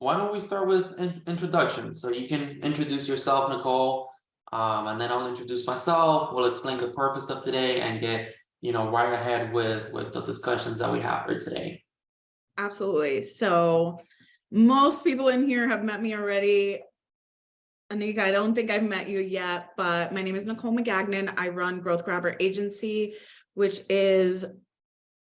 why don't we start with introductions? So you can introduce yourself, Nicole, and then I'll introduce myself. We'll explain the purpose of today and get, right ahead with the discussions that we have for today. Absolutely. So most people in here have met me already. Anika, I don't think I've met you yet, but my name is Nicole Magagnin. I run Growth Grabber Agency, which is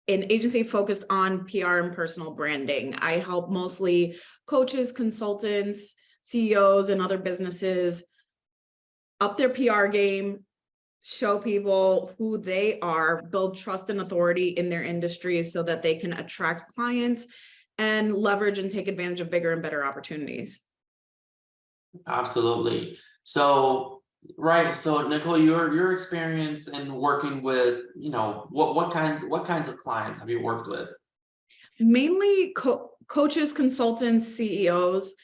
an agency focused on PR and personal branding. I help mostly coaches, consultants, CEOs, and other businesses up their PR game, show people who they are, build trust and authority in their industries so that they can attract clients and leverage and take advantage of bigger and better opportunities. Absolutely. So, right. So Nicole, your experience in working with, what kinds of clients have you worked with? Mainly coaches, consultants, CEOs.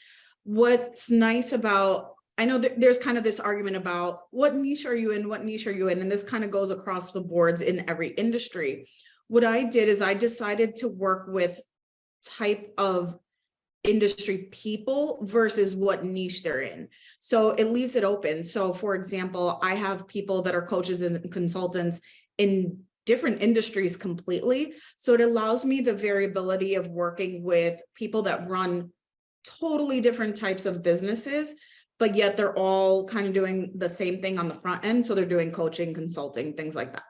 What's nice about, I know that there's kind of this argument about what niche are you in, what niche are you in? And this kind of goes across the boards in every industry. What I did is I decided to work with type of industry people versus what niche they're in. So it leaves it open. So for example, I have people that are coaches and consultants in different industries completely. So it allows me the variability of working with people that run totally different types of businesses, but yet they're all kind of doing the same thing on the front end. So they're doing coaching, consulting, things like that.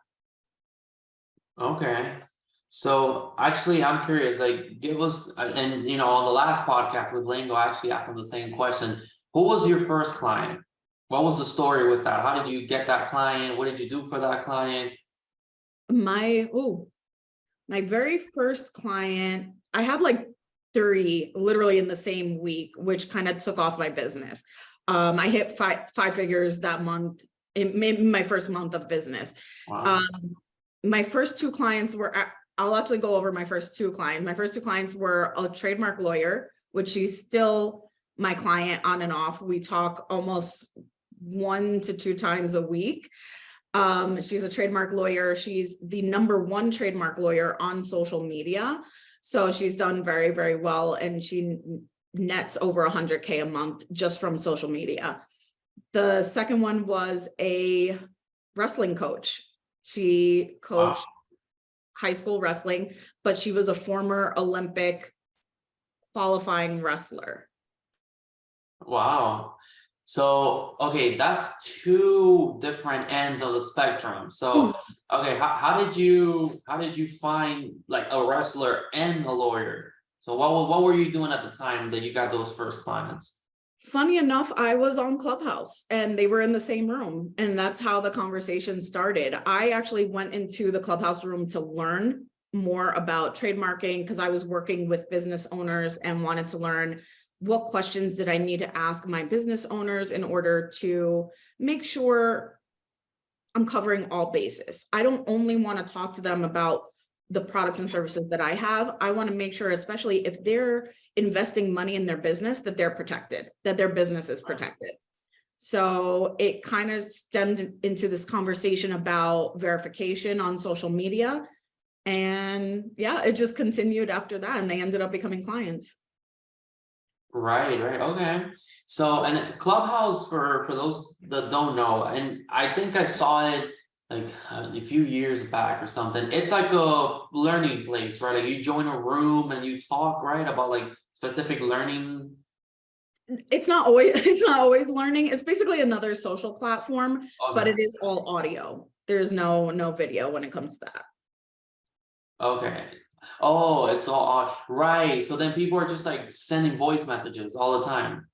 Okay. So actually, I'm curious, like give us, and on the last podcast with Lingo, I actually asked them the same question. Who was your first client? What was the story with that? How did you get that client? What did you do for that client? My very first client, I had like 3 literally in the same week, which kind of took off my business. I hit five figures that month, in my first month of business. Wow. My first 2 clients were, I'll actually go over my first 2 clients. My first 2 clients were a trademark lawyer, which she's still my client on and off. We talk almost 1 to 2 times a week. She's a trademark lawyer. She's the #1 trademark lawyer on social media. So she's done very, very well. And she nets over 100K a month just from social media. The second one was a wrestling coach. She coached high school wrestling, but she was a former Olympic qualifying wrestler. Wow. So, okay, that's 2 different ends of the spectrum. So, okay, how did you find like a wrestler and a lawyer? So what were you doing at the time that you got those first clients? Funny enough, I was on Clubhouse and they were in the same room, and that's how the conversation started. I actually went into the Clubhouse room to learn more about trademarking because I was working with business owners and wanted to learn what questions did I need to ask my business owners in order to make sure I'm covering all bases. I don't only want to talk to them about the products and services that I have. I want to make sure, especially if they're investing money in their business, that they're protected, that their business is protected. So it kind of stemmed into this conversation about verification on social media. And yeah, it just continued after that, and they ended up becoming clients. Right. Okay. So, and Clubhouse, for those that don't know, and I think I saw it like a few years back or something. It's like a learning place, right? Like you join a room and you talk, right, about like specific learning. It's not always learning. It's basically another social platform, but Okay. it is all audio. There's no video when it comes to that. Okay. Oh, it's all right. So then people are just like sending voice messages all the time.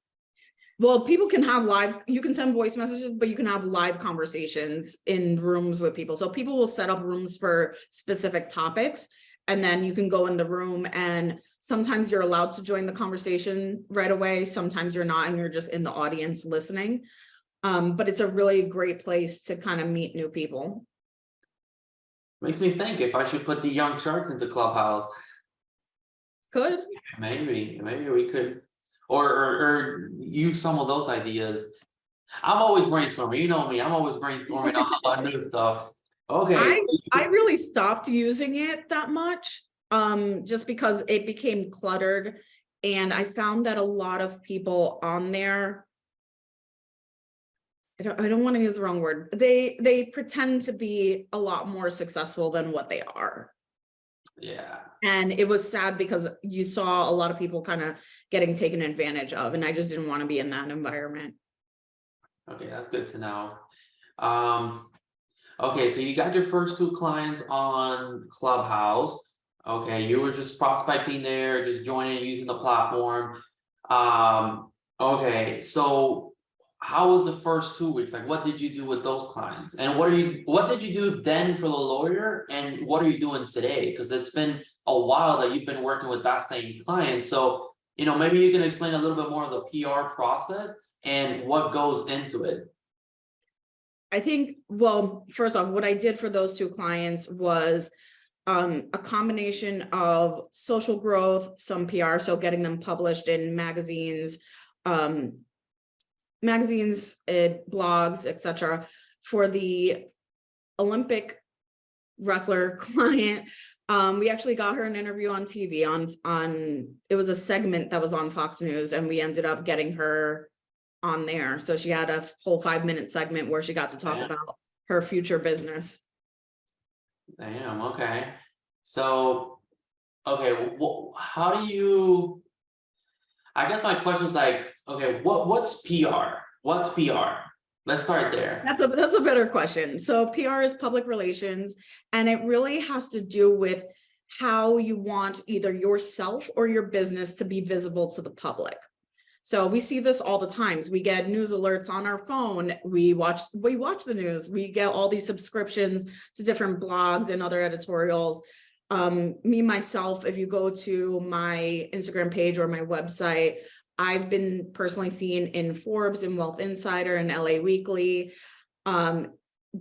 Well, people can have you can send voice messages, but you can have live conversations in rooms with people. So people will set up rooms for specific topics, and then you can go in the room, and sometimes you're allowed to join the conversation right away. Sometimes you're not, and you're just in the audience listening. But it's a really great place to kind of meet new people. Makes me think if I should put the young sharks into Clubhouse. Good. Maybe we could, or use some of those ideas. I'm always brainstorming. You know me. I'm always brainstorming on new stuff. Okay. I really stopped using it that much, just because it became cluttered And I found that a lot of people on there, I don't want to use the wrong word. They pretend to be a lot more successful than what they are. Yeah. And it was sad because you saw a lot of people kind of getting taken advantage of, and I just didn't want to be in that environment. Okay, that's good to know. Okay, so you got your first 2 clients on Clubhouse. Okay, you were just prospecting there, just joining, using the platform. Okay, so how was the first 2 weeks? Like, what did you do with those clients? And what did you do then for the lawyer? And what are you doing today? Because it's been a while that you've been working with that same client. So, maybe you can explain a little bit more of the PR process and what goes into it. I think, well, first off, what I did for those 2 clients was a combination of social growth, some PR, so getting them published in magazines, blogs, etc. For the Olympic wrestler client, we actually got her an interview on TV on it was a segment that was on Fox News, and we ended up getting her on there. So she had a whole 5-minute segment where she got to talk about her future business. Damn, okay. So, okay, how do you, I guess my question is like, okay, what's PR? What's PR? Let's start there. That's a better question. So PR is public relations, and it really has to do with how you want either yourself or your business to be visible to the public. So we see this all the times. We get news alerts on our phone. We watch the news. We get all these subscriptions to different blogs and other editorials. Me, myself, if you go to my Instagram page or my website, I've been personally seen in Forbes and Wealth Insider and LA Weekly,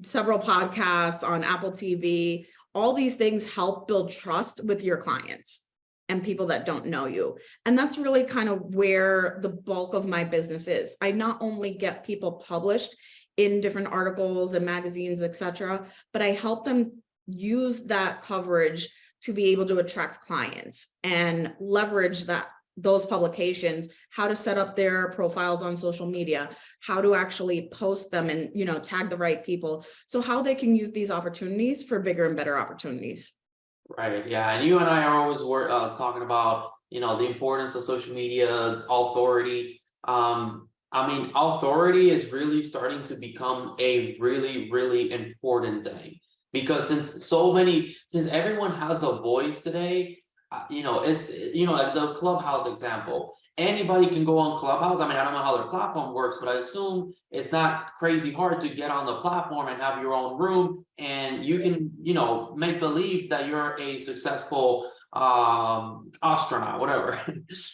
several podcasts on Apple TV. All these things help build trust with your clients and people that don't know you. And that's really kind of where the bulk of my business is. I not only get people published in different articles and magazines, etc., but I help them use that coverage to be able to attract clients and leverage those publications, how to set up their profiles on social media, how to actually post them and, tag the right people. So how they can use these opportunities for bigger and better opportunities. Right, yeah, and you and I are always talking about, the importance of social media, authority. I mean, authority is really starting to become a really, really important thing, because since everyone has a voice today, it's, like the Clubhouse example. Anybody can go on Clubhouse. I mean, I don't know how their platform works, but I assume it's not crazy hard to get on the platform and have your own room, and you can, make believe that you're a successful astronaut, whatever,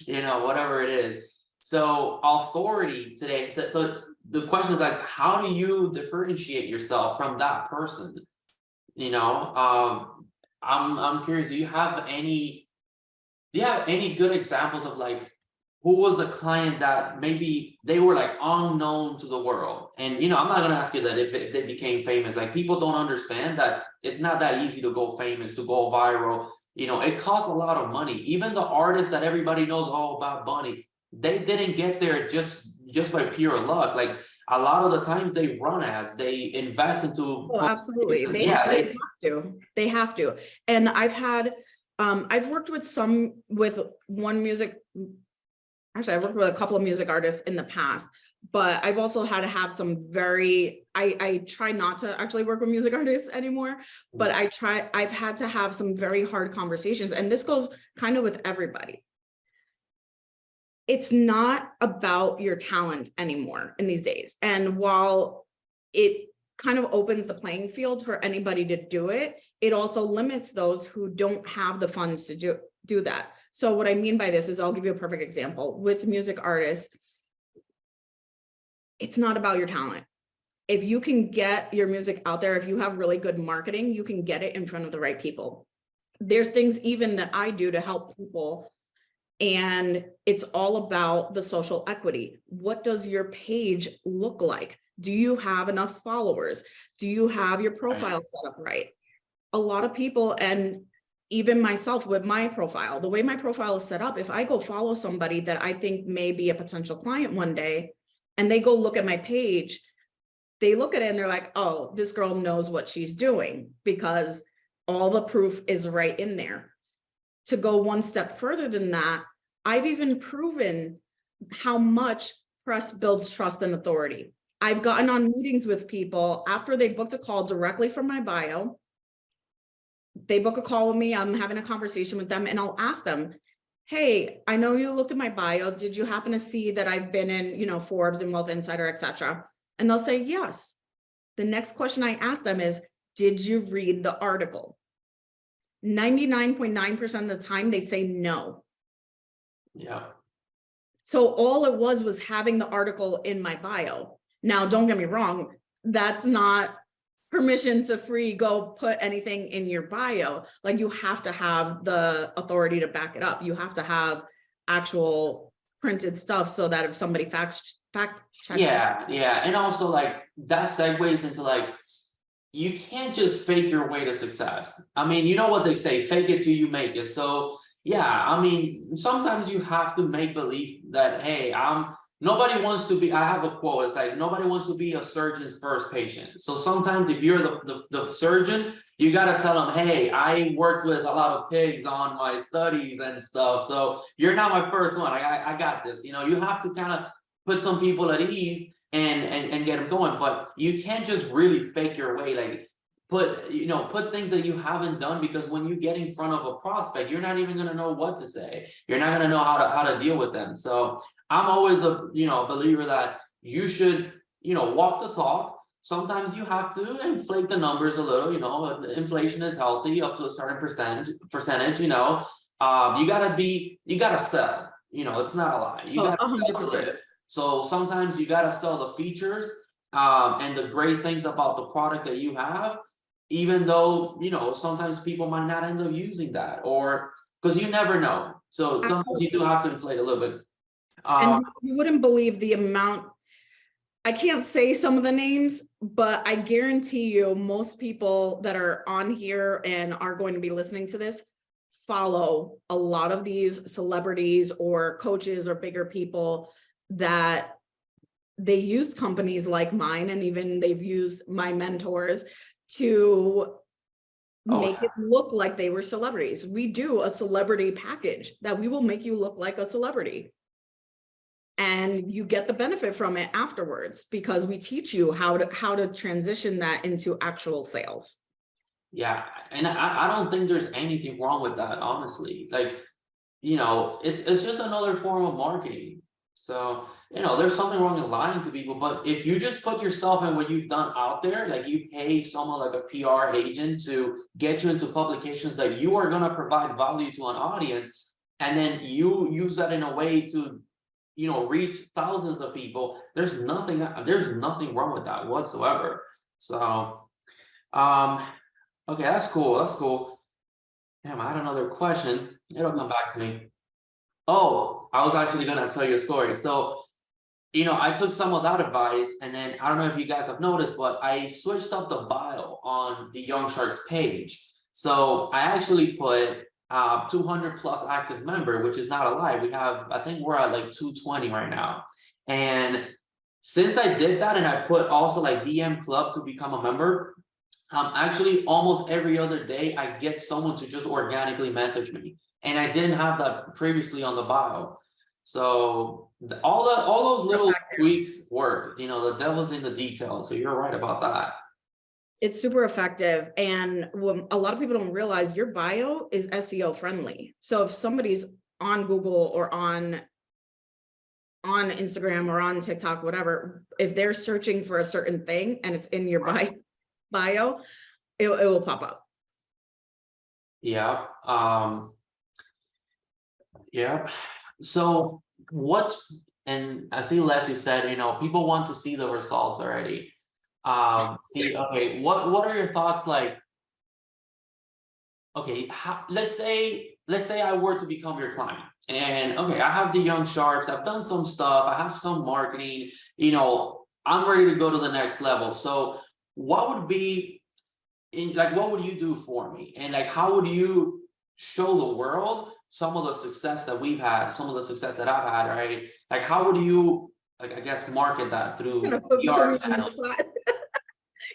whatever it is. So authority today. So the question is like, how do you differentiate yourself from that person? I'm curious. Do you have any good examples of like, who was a client that maybe they were like unknown to the world? And I'm not gonna ask you that if they became famous. Like, people don't understand that it's not that easy to go famous, to go viral. It costs a lot of money. Even the artists that everybody knows all about, Bunny, they didn't get there just by pure luck. Like, a lot of the times they run ads, they invest into. Oh, absolutely. They have to. And I've worked with one music. Actually, I've worked with a couple of music artists in the past, but I've also had to have some I try not to actually work with music artists anymore, but I've had to have some very hard conversations. And this goes kind of with everybody. It's not about your talent anymore in these days. And while it kind of opens the playing field for anybody to do it, it also limits those who don't have the funds to do that. So what I mean by this is, I'll give you a perfect example. With music artists, it's not about your talent. If you can get your music out there, if you have really good marketing, you can get it in front of the right people. There's things even that I do to help people, and it's all about the social equity. What does your page look like? Do you have enough followers? Do you have your profile set up right? A lot of people, and even myself with my profile, the way my profile is set up, if I go follow somebody that I think may be a potential client one day, and they go look at my page, they look at it and they're like, oh, this girl knows what she's doing because all the proof is right in there. To go one step further than that, I've even proven how much press builds trust and authority. I've gotten on meetings with people after they booked a call directly from my bio. They book a call with me, I'm having a conversation with them, and I'll ask them, hey, I know you looked at my bio. Did you happen to see that I've been in, you know, Forbes and Wealth Insider, etc.? And they'll say yes. The next question I ask them is, did you read the article? 99.9% of the time they say no. Yeah. So all it was having the article in my bio. Now, don't get me wrong, that's not permission to free go put anything in your bio. Like, you have to have the authority to back it up. You have to have actual printed stuff so that if somebody fact checks. Yeah, yeah. And also, like, that segues into, like, you can't just fake your way to success. I mean, you know what they say, fake it till you make it. So yeah, I mean, sometimes you have to make believe that, hey, nobody wants to be, I have a quote, it's like, nobody wants to be a surgeon's first patient. So sometimes if you're the surgeon, you got to tell them, hey, I worked with a lot of pigs on my studies and stuff. So you're not my first one. I got this. You know, you have to kind of put some people at ease and get them going, but you can't just really fake your way, like put things that you haven't done, because when you get in front of a prospect, you're not even going to know what to say. You're not going to know how to deal with them. So I'm always a believer that you should walk the talk. Sometimes you have to inflate the numbers a little. Inflation is healthy up to a certain percentage. You gotta sell. It's not a lie. You gotta sell to 100%. live. So sometimes you gotta sell the features and the great things about the product that you have, even though sometimes people might not end up using that, or because you never know. So sometimes you do have to inflate a little bit. And you wouldn't believe the amount. I can't say some of the names, but I guarantee you most people that are on here and are going to be listening to this follow a lot of these celebrities or coaches or bigger people that they use companies like mine, and even they've used my mentors to make it look like they were celebrities. We do a celebrity package that we will make you look like a celebrity. And you get the benefit from it afterwards, because we teach you how to transition that into actual sales. Yeah, and I don't think there's anything wrong with that, honestly. Like, it's just another form of marketing. So, there's something wrong in lying to people, but if you just put yourself in what you've done out there, like you pay someone like a PR agent to get you into publications that you are going to provide value to an audience, and then you use that in a way to reach thousands of people, there's nothing wrong with that whatsoever. So okay, that's cool. Damn, I had another question. It'll come back to me. Oh, I was actually gonna tell you a story. So I took some of that advice, and then I don't know if you guys have noticed, but I switched up the bio on the Young Sharks page. So I actually put 200 plus active member, which is not a lie. I think we're at like 220 right now. And since I did that, and I put also like DM club to become a member, actually almost every other day I get someone to just organically message me, and I didn't have that previously on the bio. So all those little tweaks work. The devil's in the details. So you're right about that. It's super effective. And what a lot of people don't realize, your bio is SEO friendly. So if somebody's on Google or on Instagram or on TikTok, whatever, if they're searching for a certain thing and it's in your bio, it will pop up. Yeah. Yeah. So and I see Leslie said, people want to see the results already. Okay, what are your thoughts? Like, okay, let's say I were to become your client, and okay, I have the Young Sharks, I've done some stuff, I have some marketing, I'm ready to go to the next level. So what would be what would you do for me? And like, how would you show the world some of the success that we've had, some of the success that I've had, right? Like, how would you, like, I guess, market that through You're gonna put me PR on the channels? spot.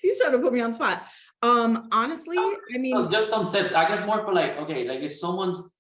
He's trying to put me on the spot. Honestly, I So mean, just some tips, I guess, more for like, okay, like if someone's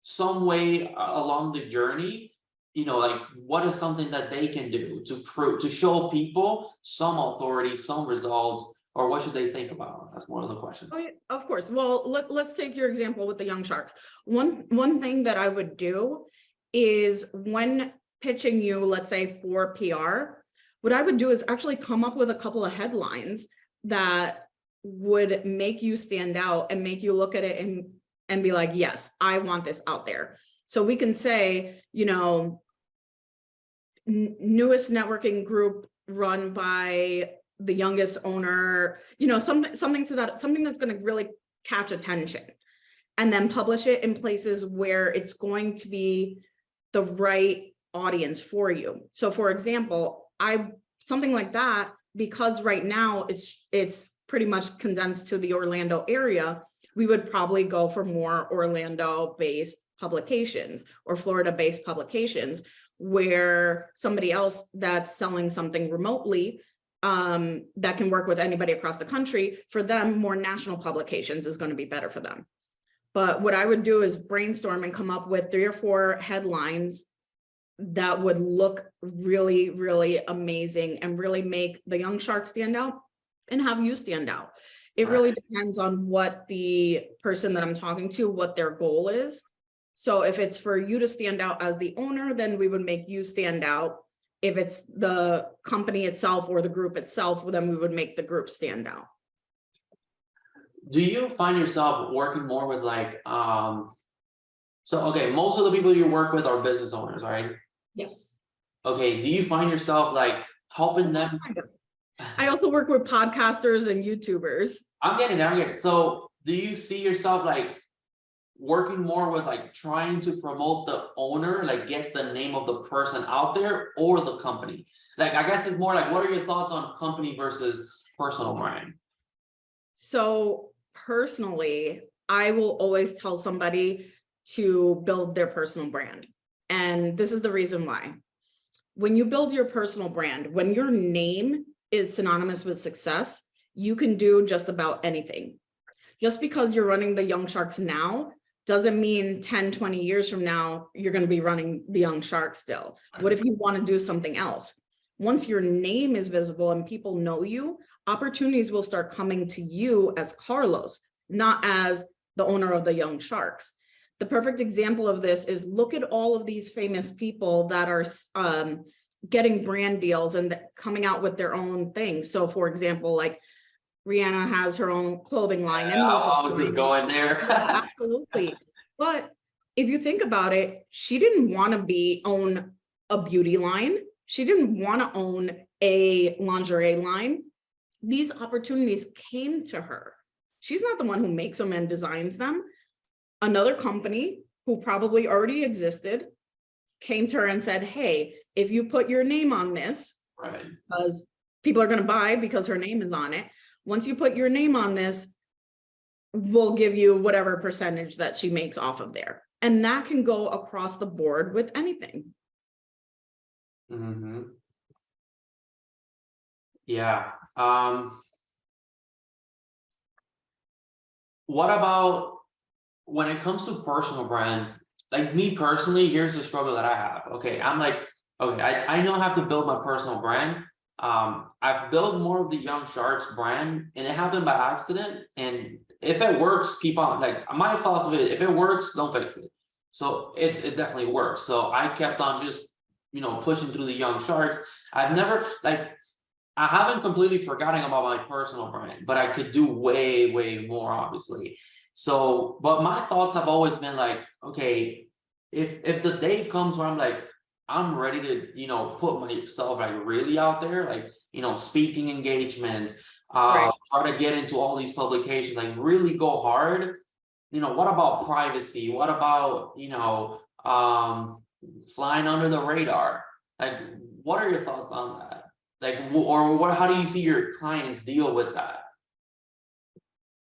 some way along the journey, you know, like what is something that they can do to prove, to show people some authority, some results, or what should they think about? That's one of the questions. oh, yeah, of course. Well, let's take your example with the young sharks. One thing that I would do is when pitching you, let's say for PR, what I would do is actually come up with a couple of headlines that would make you stand out and make you look at it and be like, yes, I want this out there. So we can say, you know, newest networking group run by the youngest owner, you know, something to that, something that's going to really catch attention, and then publish it in places where it's going to be the right audience for you. So for example, something like that, because right now it's pretty much condensed to the Orlando area, we would probably go for more Orlando-based publications or Florida-based publications, where somebody else that's selling something remotely that can work with anybody across the country, for them, more national publications is going to be better for them. But what I would do is brainstorm and come up with 3 or 4 headlines that would look really, really amazing and really make the young shark stand out and have you stand out. It really depends on what the person that I'm talking to, what their goal is. So if it's for you to stand out as the owner, then we would make you stand out. If it's the company itself or the group itself, then we would make the group stand out. Do you find yourself working more with like, so, okay, most of the people you work with are business owners, right? Yes. Okay, do you find yourself like helping them? I also work with podcasters and YouTubers. I'm getting there, I'm getting, so do you see yourself like working more with like trying to promote the owner, like get the name of the person out there, or the company? Like, I guess it's more like, what are your thoughts on company versus personal brand? So personally, I will always tell somebody to build their personal brand. And this is the reason why. When you build your personal brand, when your name is synonymous with success, you can do just about anything. Just because you're running the Young Sharks now doesn't mean 10, 20 years from now, you're going to be running the Young Sharks still. What if you want to do something else? Once your name is visible and people know you, opportunities will start coming to you as Carlos, not as the owner of the Young Sharks. The perfect example of this is, look at all of these famous people that are getting brand deals and coming out with their own things. So for example, like Rihanna has her own clothing line. Yeah, and I was just going there. Yeah, absolutely. But if you think about it, she didn't want to own a beauty line. She didn't want to own a lingerie line. These opportunities came to her. She's not the one who makes them and designs them. Another company who probably already existed came to her and said, hey, if you put your name on this, Right, because people are going to buy because her name is on it. Once you put your name on this, we'll give you whatever percentage that she makes off of there. And that can go across the board with anything. mm-hmm. Yeah. What about when it comes to personal brands? Like me personally, here's the struggle that I have. Okay, I'm like, okay, I know I have to build my personal brand. I've built more of the Young Sharks brand, and it happened by accident. And if it works, keep on. Like, my philosophy is, if it works, don't fix it. So it definitely works. So I kept on just, you know, pushing through the Young Sharks. I've never, like, I haven't completely forgotten about my personal brand, but I could do way, way more, obviously. So, but my thoughts have always been like, okay, if the day comes where I'm like, I'm ready to, you know, put myself like really out there, like, you know, speaking engagements, Right. try to get into all these publications, like really go hard. You know, what about privacy? What about, you know, flying under the radar? Like, what are your thoughts on that? Like, or what, how do you see your clients deal with that?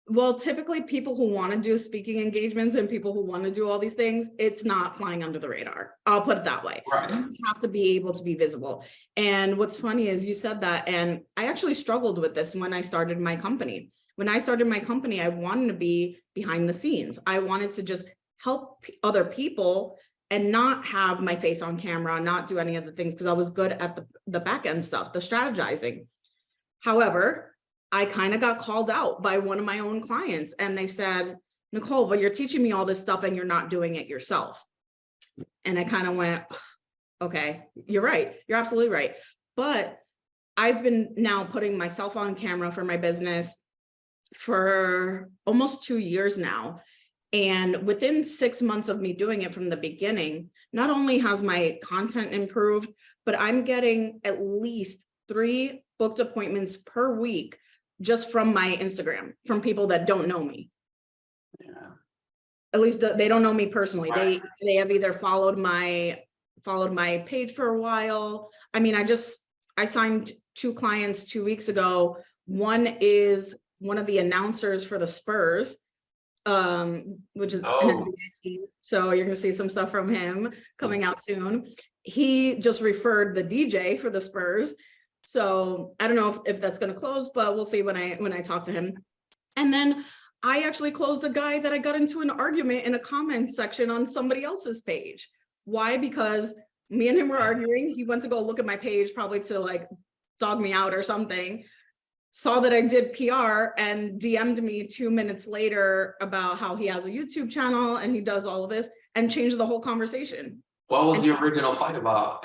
Well, typically people who want to do speaking engagements and people who want to do all these things, it's not flying under the radar. I'll put it that way. Right. You have to be able to be visible. And what's funny is you said that, and I actually struggled with this when I started my company. When I started my company, I wanted to be behind the scenes. I wanted to just help other people and not have my face on camera, not do any of the things, because I was good at the back end stuff, the strategizing. However, I kind of got called out by one of my own clients, and they said, Nicole, but you're teaching me all this stuff and you're not doing it yourself. And I kind of went, okay, you're right. You're absolutely right. But I've been now putting myself on camera for my business for almost 2 years now. And within 6 months of me doing it from the beginning, not only has my content improved, but I'm getting at least 3 booked appointments per week just from my Instagram, from people that don't know me. Yeah. At least they don't know me personally. Right. They have either followed my page for a while. I mean, I signed 2 clients 2 weeks ago. One is one of the announcers for the Spurs, which is an NBA team. So you're gonna see some stuff from him coming out soon. He just referred the DJ for the Spurs. So I don't know if that's going to close, but we'll see when I talk to him. And then I actually closed a guy that I got into an argument in a comments section on somebody else's page. Why? Because me and him were arguing. He went to go look at my page, probably to like dog me out or something. Saw that I did PR and DM'd me 2 minutes later about how he has a YouTube channel and he does all of this, and changed the whole conversation. What was the original fight about?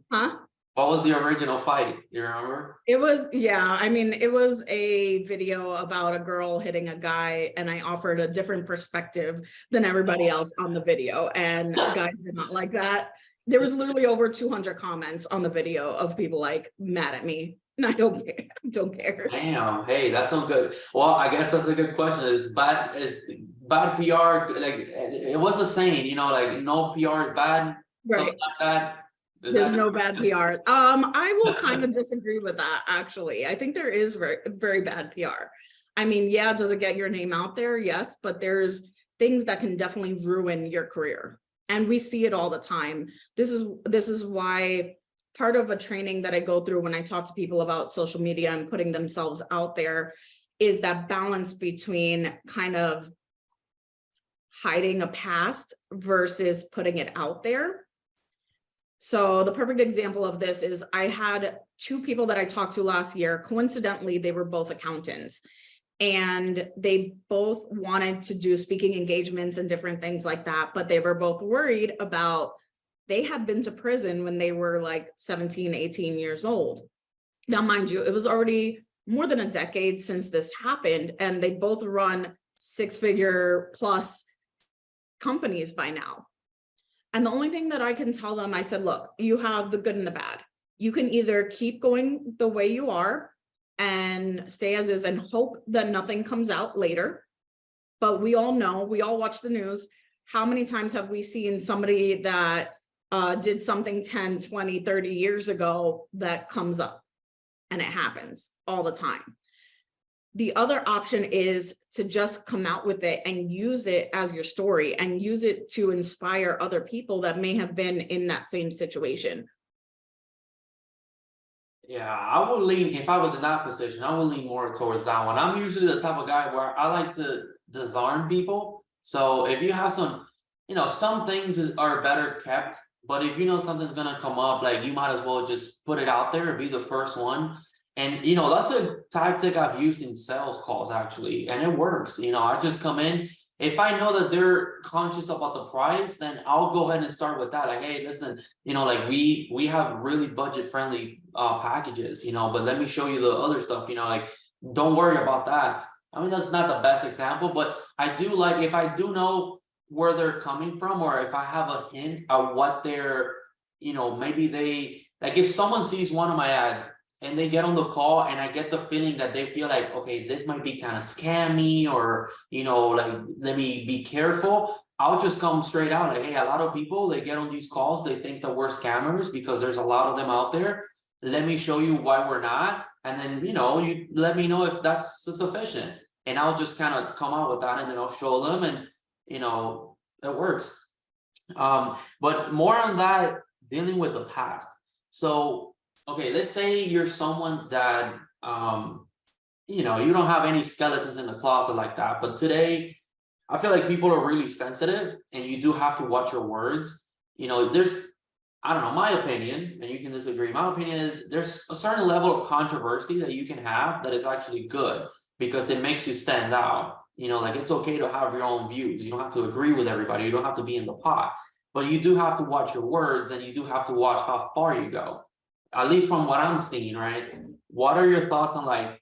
Huh? What was the original fight? You remember? It was, yeah, I mean, it was a video about a girl hitting a guy, and I offered a different perspective than everybody else on the video, and guys did not like that. There was literally over 200 comments on the video of people like mad at me, and I don't care. Damn, hey, that's so good. Well, I guess that's a good question. Is bad PR, like it was a saying, you know, like no PR is bad, Right. something like that. There's no bad PR. I will kind of disagree with that, actually. I think there is very, very bad PR. I mean, yeah, does it get your name out there? Yes, but there's things that can definitely ruin your career. And we see it all the time. This is why part of a training that I go through when I talk to people about social media and putting themselves out there is that balance between kind of hiding a past versus putting it out there. So the perfect example of this is I had 2 people that I talked to last year. Coincidentally, they were both accountants, and they both wanted to do speaking engagements and different things like that. But they were both worried about, they had been to prison when they were like 17, 18 years old. Now, mind you, it was already more than a decade since this happened, and they both run 6-figure plus companies by now. And the only thing that I can tell them, I said, look, you have the good and the bad. You can either keep going the way you are and stay as is and hope that nothing comes out later. But we all know, we all watch the news. How many times have we seen somebody that did something 10, 20, 30 years ago that comes up? And it happens all the time. The other option is to just come out with it and use it as your story and use it to inspire other people that may have been in that same situation. Yeah, I would lean, if I was in that position, I would lean more towards that one. I'm usually the type of guy where I like to disarm people. So if you have some, you know, some things are better kept, but if you know something's gonna come up, like you might as well just put it out there, be the first one. And, you know, that's a tactic I've used in sales calls, actually, and it works. You know, I just come in. If I know that they're conscious about the price, then I'll go ahead and start with that. Like, hey, listen, you know, like we have really budget friendly packages, you know, but let me show you the other stuff, you know, like, don't worry about that. I mean, that's not the best example, but I do like, if I do know where they're coming from, or if I have a hint of what they're, you know, maybe they, like if someone sees one of my ads and they get on the call and I get the feeling that they feel like, okay, this might be kind of scammy, or, you know, like, let me be careful. I'll just come straight out like, hey, a lot of people, they get on these calls, they think that we're scammers because there's a lot of them out there. Let me show you why we're not. And then, you know, you let me know if that's sufficient. and I'll just kind of come out with that, and then I'll show them, and it works. But more on that, dealing with the past. So, okay, let's say you're someone that you don't have any skeletons in the closet like that, but today I feel like people are really sensitive, and you do have to watch your words. There's, I don't know, my opinion, and you can disagree. My opinion is there's a certain level of controversy that you can have that is actually good, because it makes you stand out. Like, it's okay to have your own views. You don't have to agree with everybody. You don't have to be in the pot, but you do have to watch your words, and you do have to watch how far you go. At least from what I'm seeing, right? What are your thoughts on, like,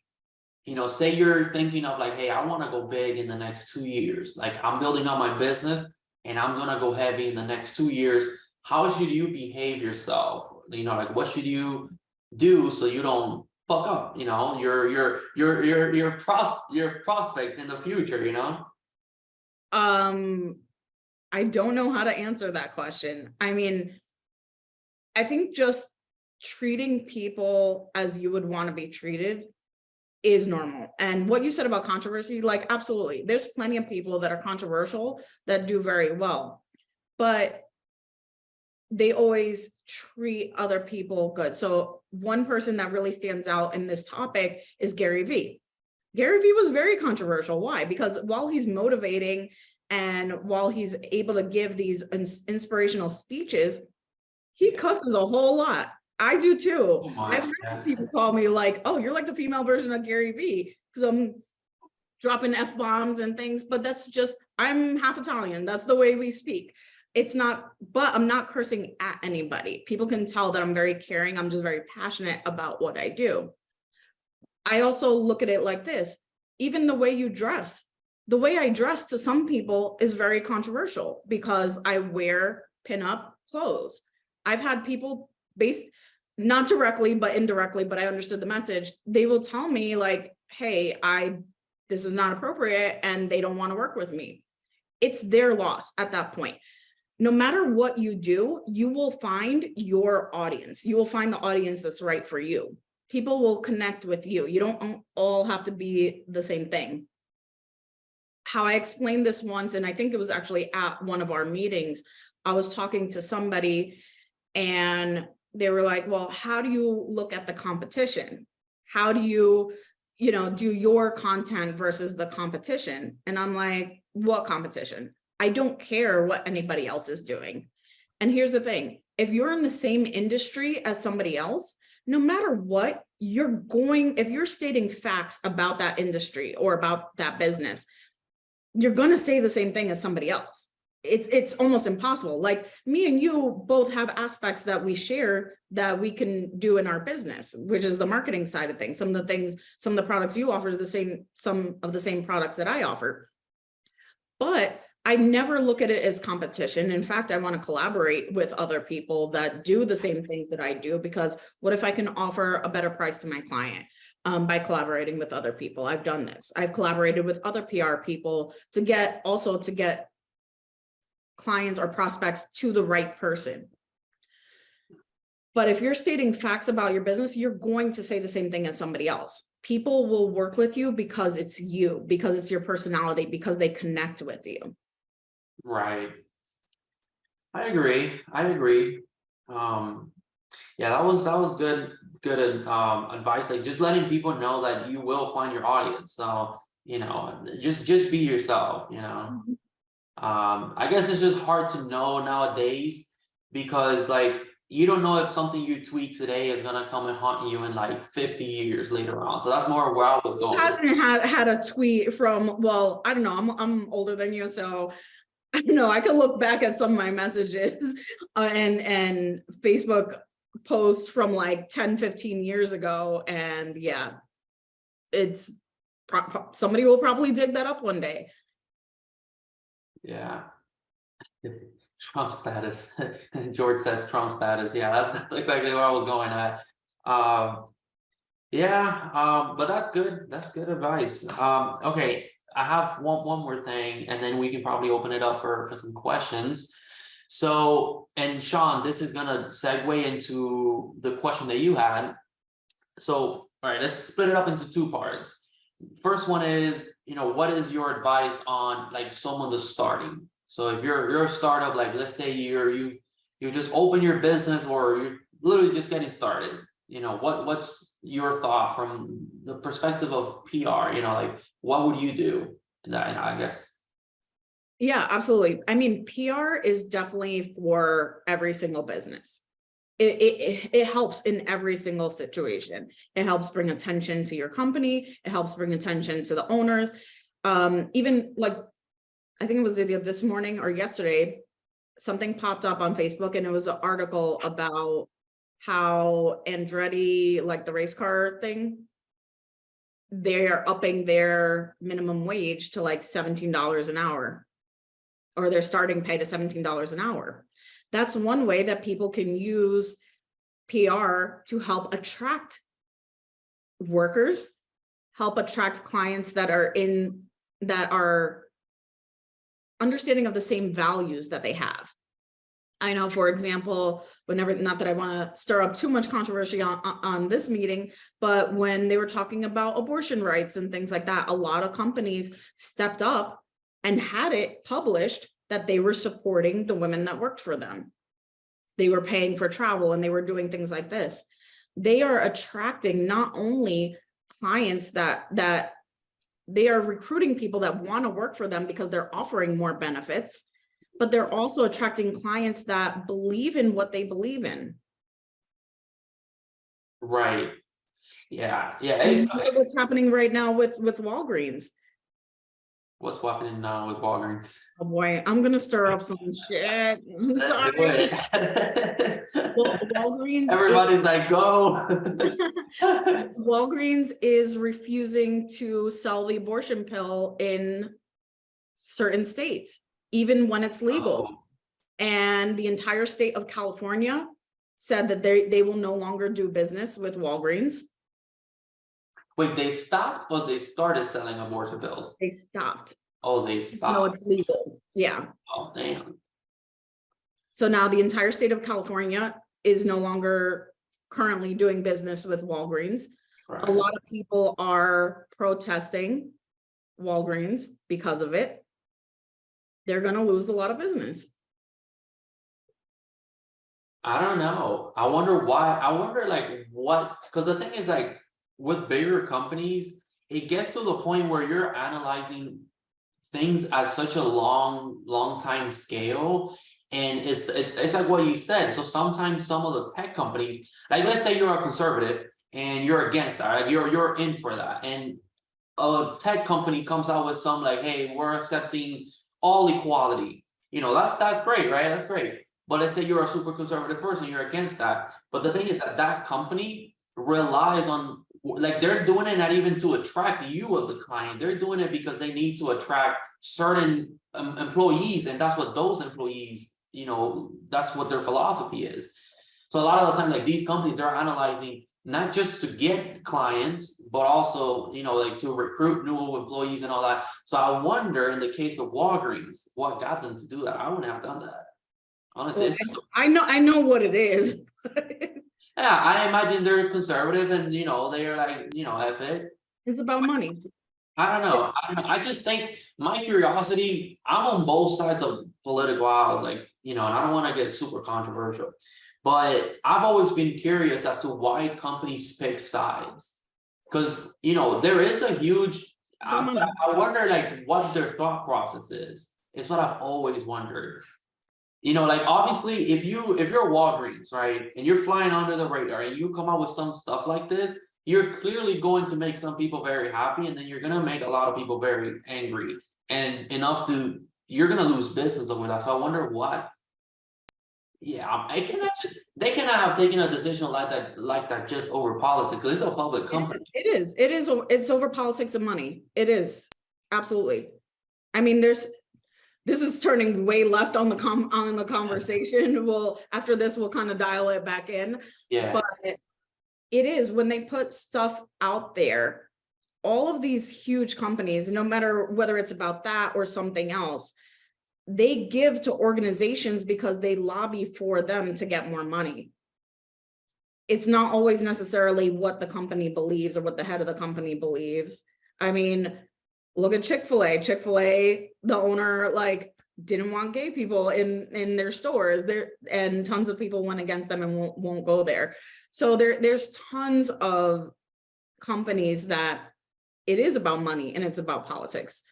say you're thinking of like, hey, I want to go big in the next 2 years. Like, I'm building up my business and I'm going to go heavy in the next 2 years. How should you behave yourself? Like, what should you do so you don't fuck up, your prospects in the future. I don't know how to answer that question. I mean, I think just treating people as you would want to be treated is normal. And what you said about controversy, like, absolutely, there's plenty of people that are controversial that do very well, but they always treat other people good. So one person that really stands out in this topic is Gary Vee. Gary Vee was very controversial. Why? Because while he's motivating and while he's able to give these inspirational speeches, he cusses a whole lot. I do too. I've heard people call me like, oh, you're like the female version of Gary Vee, because I'm dropping F-bombs and things, but that's just, I'm half Italian. That's the way we speak. It's not, but I'm not cursing at anybody. People can tell that I'm very caring. I'm just very passionate about what I do. I also look at it like this: even the way you dress, the way I dress to some people is very controversial because I wear pinup clothes. I've had people, based not directly, but indirectly, but I understood the message. They will tell me like, hey, this is not appropriate, and they don't want to work with me. It's their loss at that point. No matter what you do, you will find your audience. You will find the audience that's right for you. People will connect with you. You don't all have to be the same thing. How I explained this once, and I think it was actually at one of our meetings, I was talking to somebody and they were like, well, how do you look at the competition? How do you, do your content versus the competition? And I'm like, what competition? I don't care what anybody else is doing. And here's the thing: if you're in the same industry as somebody else, no matter what, if you're stating facts about that industry or about that business, you're going to say the same thing as somebody else. It's almost impossible. Like, me and you both have aspects that we share that we can do in our business, which is the marketing side of things. Some of the products you offer are the same, some of the same products that I offer. But I never look at it as competition. In fact, I want to collaborate with other people that do the same things that I do, because what if I can offer a better price to my client by collaborating with other people? I've done this. I've collaborated with other PR people to get clients or prospects to the right person. But if you're stating facts about your business, you're going to say the same thing as somebody else. People will work with you because it's you, because it's your personality, because they connect with you. Right. I agree. Yeah, that was good advice. Like, just letting people know that you will find your audience. So, just be yourself, I guess it's just hard to know nowadays, because like, you don't know if something you tweet today is gonna come and haunt you in like 50 years later on. So that's more where I was going. Hasn't had a tweet from, well, I don't know, I'm older than you, so I don't know, I can look back at some of my messages and Facebook posts from like 10-15 years ago, and yeah, it's somebody will probably dig that up one day. Yeah. Trump status. George says Trump status. Yeah, that's exactly where I was going at. But that's good. That's good advice. Okay, I have one more thing, and then we can probably open it up for some questions. So, and Sean, this is gonna segue into the question that you had. So, all right, let's split it up into two parts. first one is, what is your advice on like someone that's starting? So if you're a startup, like let's say you just open your business or you're literally just getting started, what's your thought from the perspective of PR? Like what would you do? And I guess. Yeah, absolutely. I mean, PR is definitely for every single business. It helps in every single situation. It helps bring attention to your company. It helps bring attention to the owners. Even like, I think it was either this morning or yesterday, something popped up on Facebook and it was an article about how Andretti, like the race car thing, they're upping their minimum wage to like $17 an hour, or their starting pay to $17 an hour. That's one way that people can use PR to help attract workers, help attract clients that are understanding of the same values that they have. I know, for example, not that I want to stir up too much controversy on this meeting, but when they were talking about abortion rights and things like that, a lot of companies stepped up and had it published that they were supporting the women that worked for them. They were paying for travel and they were doing things like this. They are attracting not only clients that they are recruiting people that want to work for them because they're offering more benefits, but they're also attracting clients that believe in what they believe in. Right. Yeah. What's happening right now with Walgreens? What's happening now with Walgreens? Oh boy, I'm gonna stir up some shit. I'm sorry. Walgreens. Everybody's like, go. Walgreens is refusing to sell the abortion pill in certain states, even when it's legal. Oh. And the entire state of California said that they will no longer do business with Walgreens. Wait, they stopped or they started selling abortion pills? They stopped. Oh, they stopped. No, it's legal. Yeah. Oh, damn. So now the entire state of California is no longer currently doing business with Walgreens. Right. A lot of people are protesting Walgreens because of it. They're going to lose a lot of business. I don't know. I wonder why. I wonder like what, because the thing is like with bigger companies, it gets to the point where you're analyzing things at such a long time scale. And it's like what you said. So sometimes some of the tech companies, like let's say you're a conservative and you're against that, right? You're in for that. And a tech company comes out with some like, hey, we're accepting all equality. That's great, right? That's great. But let's say you're a super conservative person, you're against that. But the thing is that company relies on, like they're doing it not even to attract you as a client. They're doing it because they need to attract certain employees. And that's what those employees, that's what their philosophy is. So a lot of the time, like these companies, they're analyzing not just to get clients, but also, like to recruit new employees and all that. So I wonder in the case of Walgreens, what got them to do that? I wouldn't have done that. Honestly, well, I know what it is. Yeah, I imagine they're conservative and they're like, F it. It's about money. I don't know. I just think my curiosity, I'm on both sides of political aisles, like, and I don't want to get super controversial, but I've always been curious as to why companies pick sides. Because, there is a huge, I wonder like what their thought process is. It's what I've always wondered. Like obviously if you're Walgreens, right, and you're flying under the radar and you come out with some stuff like this, you're clearly going to make some people very happy, and then you're going to make a lot of people very angry, and you're going to lose business over that. So I wonder what. Yeah, they cannot have taken a decision like that just over politics, because it's a public company. It's over politics and money. It is, absolutely. I mean, this is turning way left on the conversation. After this, we'll kind of dial it back in. Yeah. But it is, when they put stuff out there, all of these huge companies, no matter whether it's about that or something else, they give to organizations because they lobby for them to get more money. It's not always necessarily what the company believes or what the head of the company believes. I mean, look at Chick-fil-A. Chick-fil-A, the owner like didn't want gay people in their stores there, and tons of people went against them and won't go there. So there's tons of companies that it is about money and it's about politics.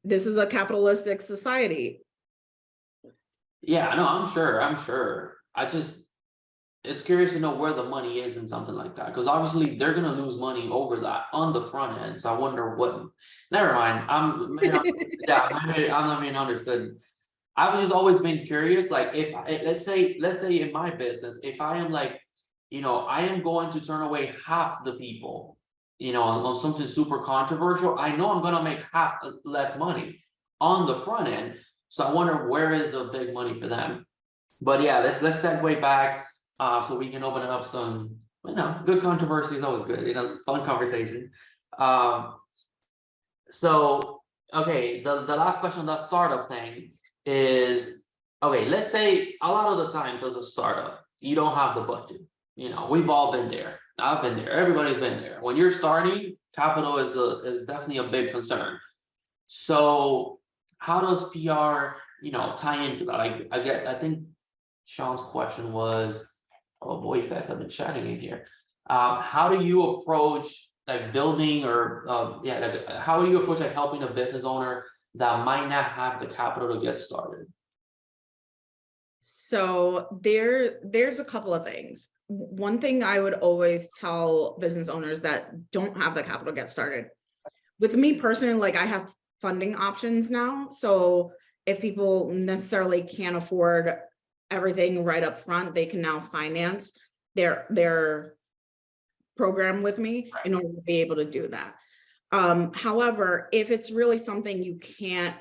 This is a capitalistic society. Yeah, no, I'm sure. It's curious to know where the money is in something like that, because obviously they're gonna lose money over that on the front end. So I wonder what. Never mind. Yeah, I'm not being understood. I've just always been curious. Like, if let's say in my business, if I am like, I am going to turn away half the people, on something super controversial, I know I'm gonna make half less money on the front end. So I wonder where is the big money for them. But yeah, let's segue back. So we can open it up some, good controversy is always good. It's fun conversation. So, okay, the last question on that startup thing is, okay, let's say a lot of the times as a startup, you don't have the budget. We've all been there. I've been there. Everybody's been there. When you're starting, capital is definitely a big concern. So how does PR, tie into that? I think Sean's question was, oh boy, you guys have been chatting in here. How do you approach like building or how do you approach like helping a business owner that might not have the capital to get started? So there's a couple of things. One thing I would always tell business owners that don't have the capital to get started. With me personally, like I have funding options now. So if people necessarily can't afford everything right up front, they can now finance their program with me in order to be able to do that. However, if it's really something you can't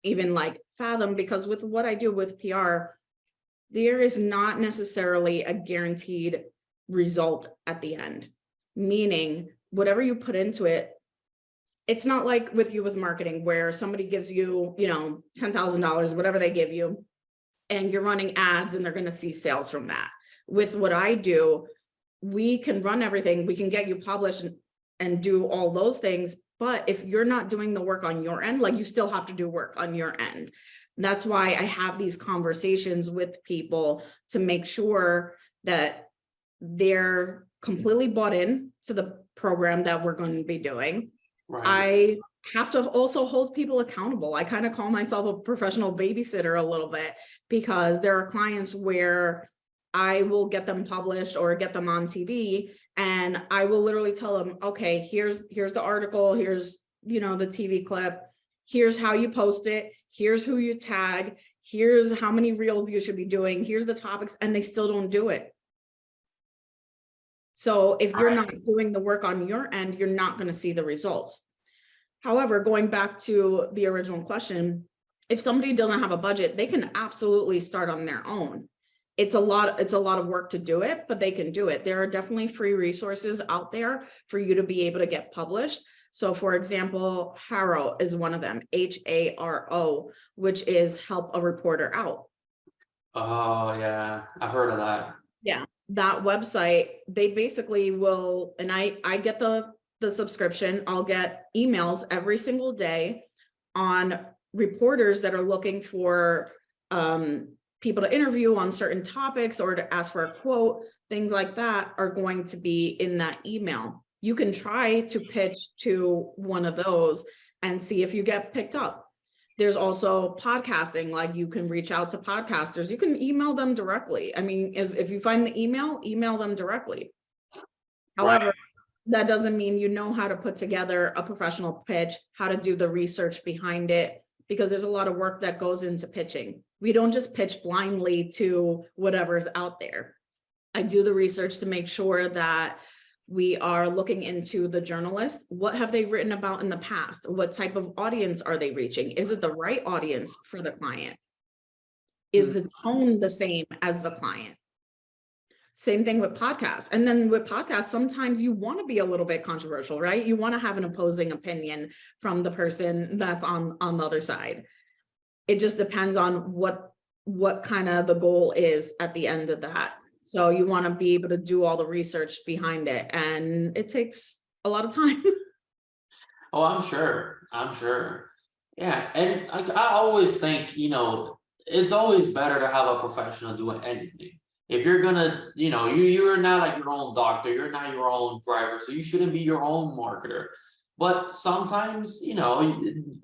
even like fathom, because with what I do with PR, there is not necessarily a guaranteed result at the end. Meaning, whatever you put into it, it's not like with marketing where somebody gives you, $10,000, whatever they give you, and you're running ads and they're going to see sales from that. With what I do, we can run everything, we can get you published and do all those things. But if you're not doing the work on your end, like you still have to do work on your end. That's why I have these conversations with people to make sure that they're completely bought in to the program that we're going to be doing. Right. I have to also hold people accountable. I kind of call myself a professional babysitter a little bit, because there are clients where I will get them published or get them on TV, and I will literally tell them, okay, here's the article, here's, the TV clip, here's how you post it, here's who you tag, here's how many reels you should be doing, here's the topics, and they still don't do it. So if you're not doing the work on your end, you're not going to see the results. However, going back to the original question, if somebody doesn't have a budget, they can absolutely start on their own. It's a lot of work to do it, but they can do it. There are definitely free resources out there for you to be able to get published. So for example, HARO is one of them, HARO, which is Help a Reporter Out. Oh yeah, I've heard of that. Yeah, that website, they basically will, and I get the subscription, I'll get emails every single day on reporters that are looking for people to interview on certain topics or to ask for a quote. Things like that are going to be in that email. You can try to pitch to one of those and see if you get picked up. There's also podcasting, like you can reach out to podcasters. You can email them directly. I mean, if you find the email them directly. However, that doesn't mean you know how to put together a professional pitch, how to do the research behind it, because there's a lot of work that goes into pitching. We don't just pitch blindly to whatever's out there. I do the research to make sure that we are looking into the journalist. What have they written about in the past? What type of audience are they reaching? Is it the right audience for the client? Is the tone the same as the client? Same thing with podcasts. And then with podcasts, sometimes you want to be a little bit controversial, right? You want to have an opposing opinion from the person that's on the other side. It just depends on what kind of the goal is at the end of that. So you want to be able to do all the research behind it, and it takes a lot of time. Oh, I'm sure. Yeah, and I always think, it's always better to have a professional doing anything. If you're gonna, you're not like your own doctor, you're not your own driver, so you shouldn't be your own marketer. But sometimes,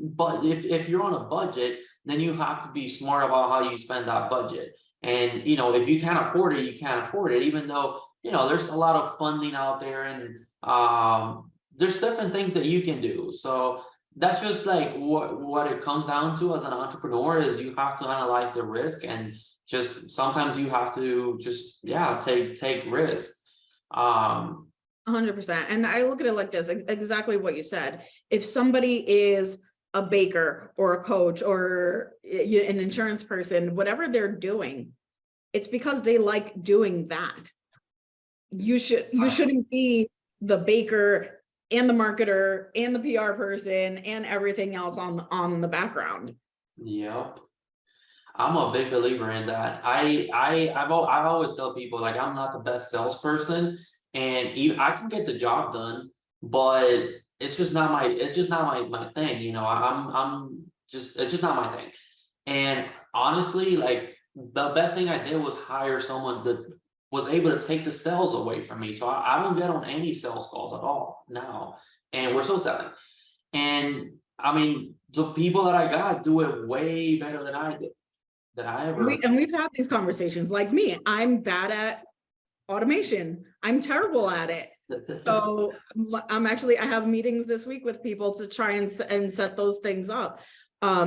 but if you're on a budget, then you have to be smart about how you spend that budget. And if you can't afford it, you can't afford it, even though, there's a lot of funding out there, and there's different things that you can do. So that's just like what it comes down to as an entrepreneur, is you have to analyze the risk, and just sometimes you have to just, yeah, take risk. 100%. And I look at it like this, exactly what you said. If somebody is a baker or a coach or an insurance person, whatever they're doing, it's because they like doing that. You shouldn't be the baker and the marketer and the PR person and everything else on the background. Yep. I'm a big believer in that. I've always tell people, like, I'm not the best salesperson, and even I can get the job done, but it's just not my thing. It's just not my thing. And honestly, like, the best thing I did was hire someone that was able to take the sales away from me. So I don't get on any sales calls at all now, and we're still selling. And I mean, the people that I got do it way better than I did, than I ever. And we've had these conversations. Like me, I'm bad at automation. I'm terrible at it. So I have meetings this week with people to try and set those things up,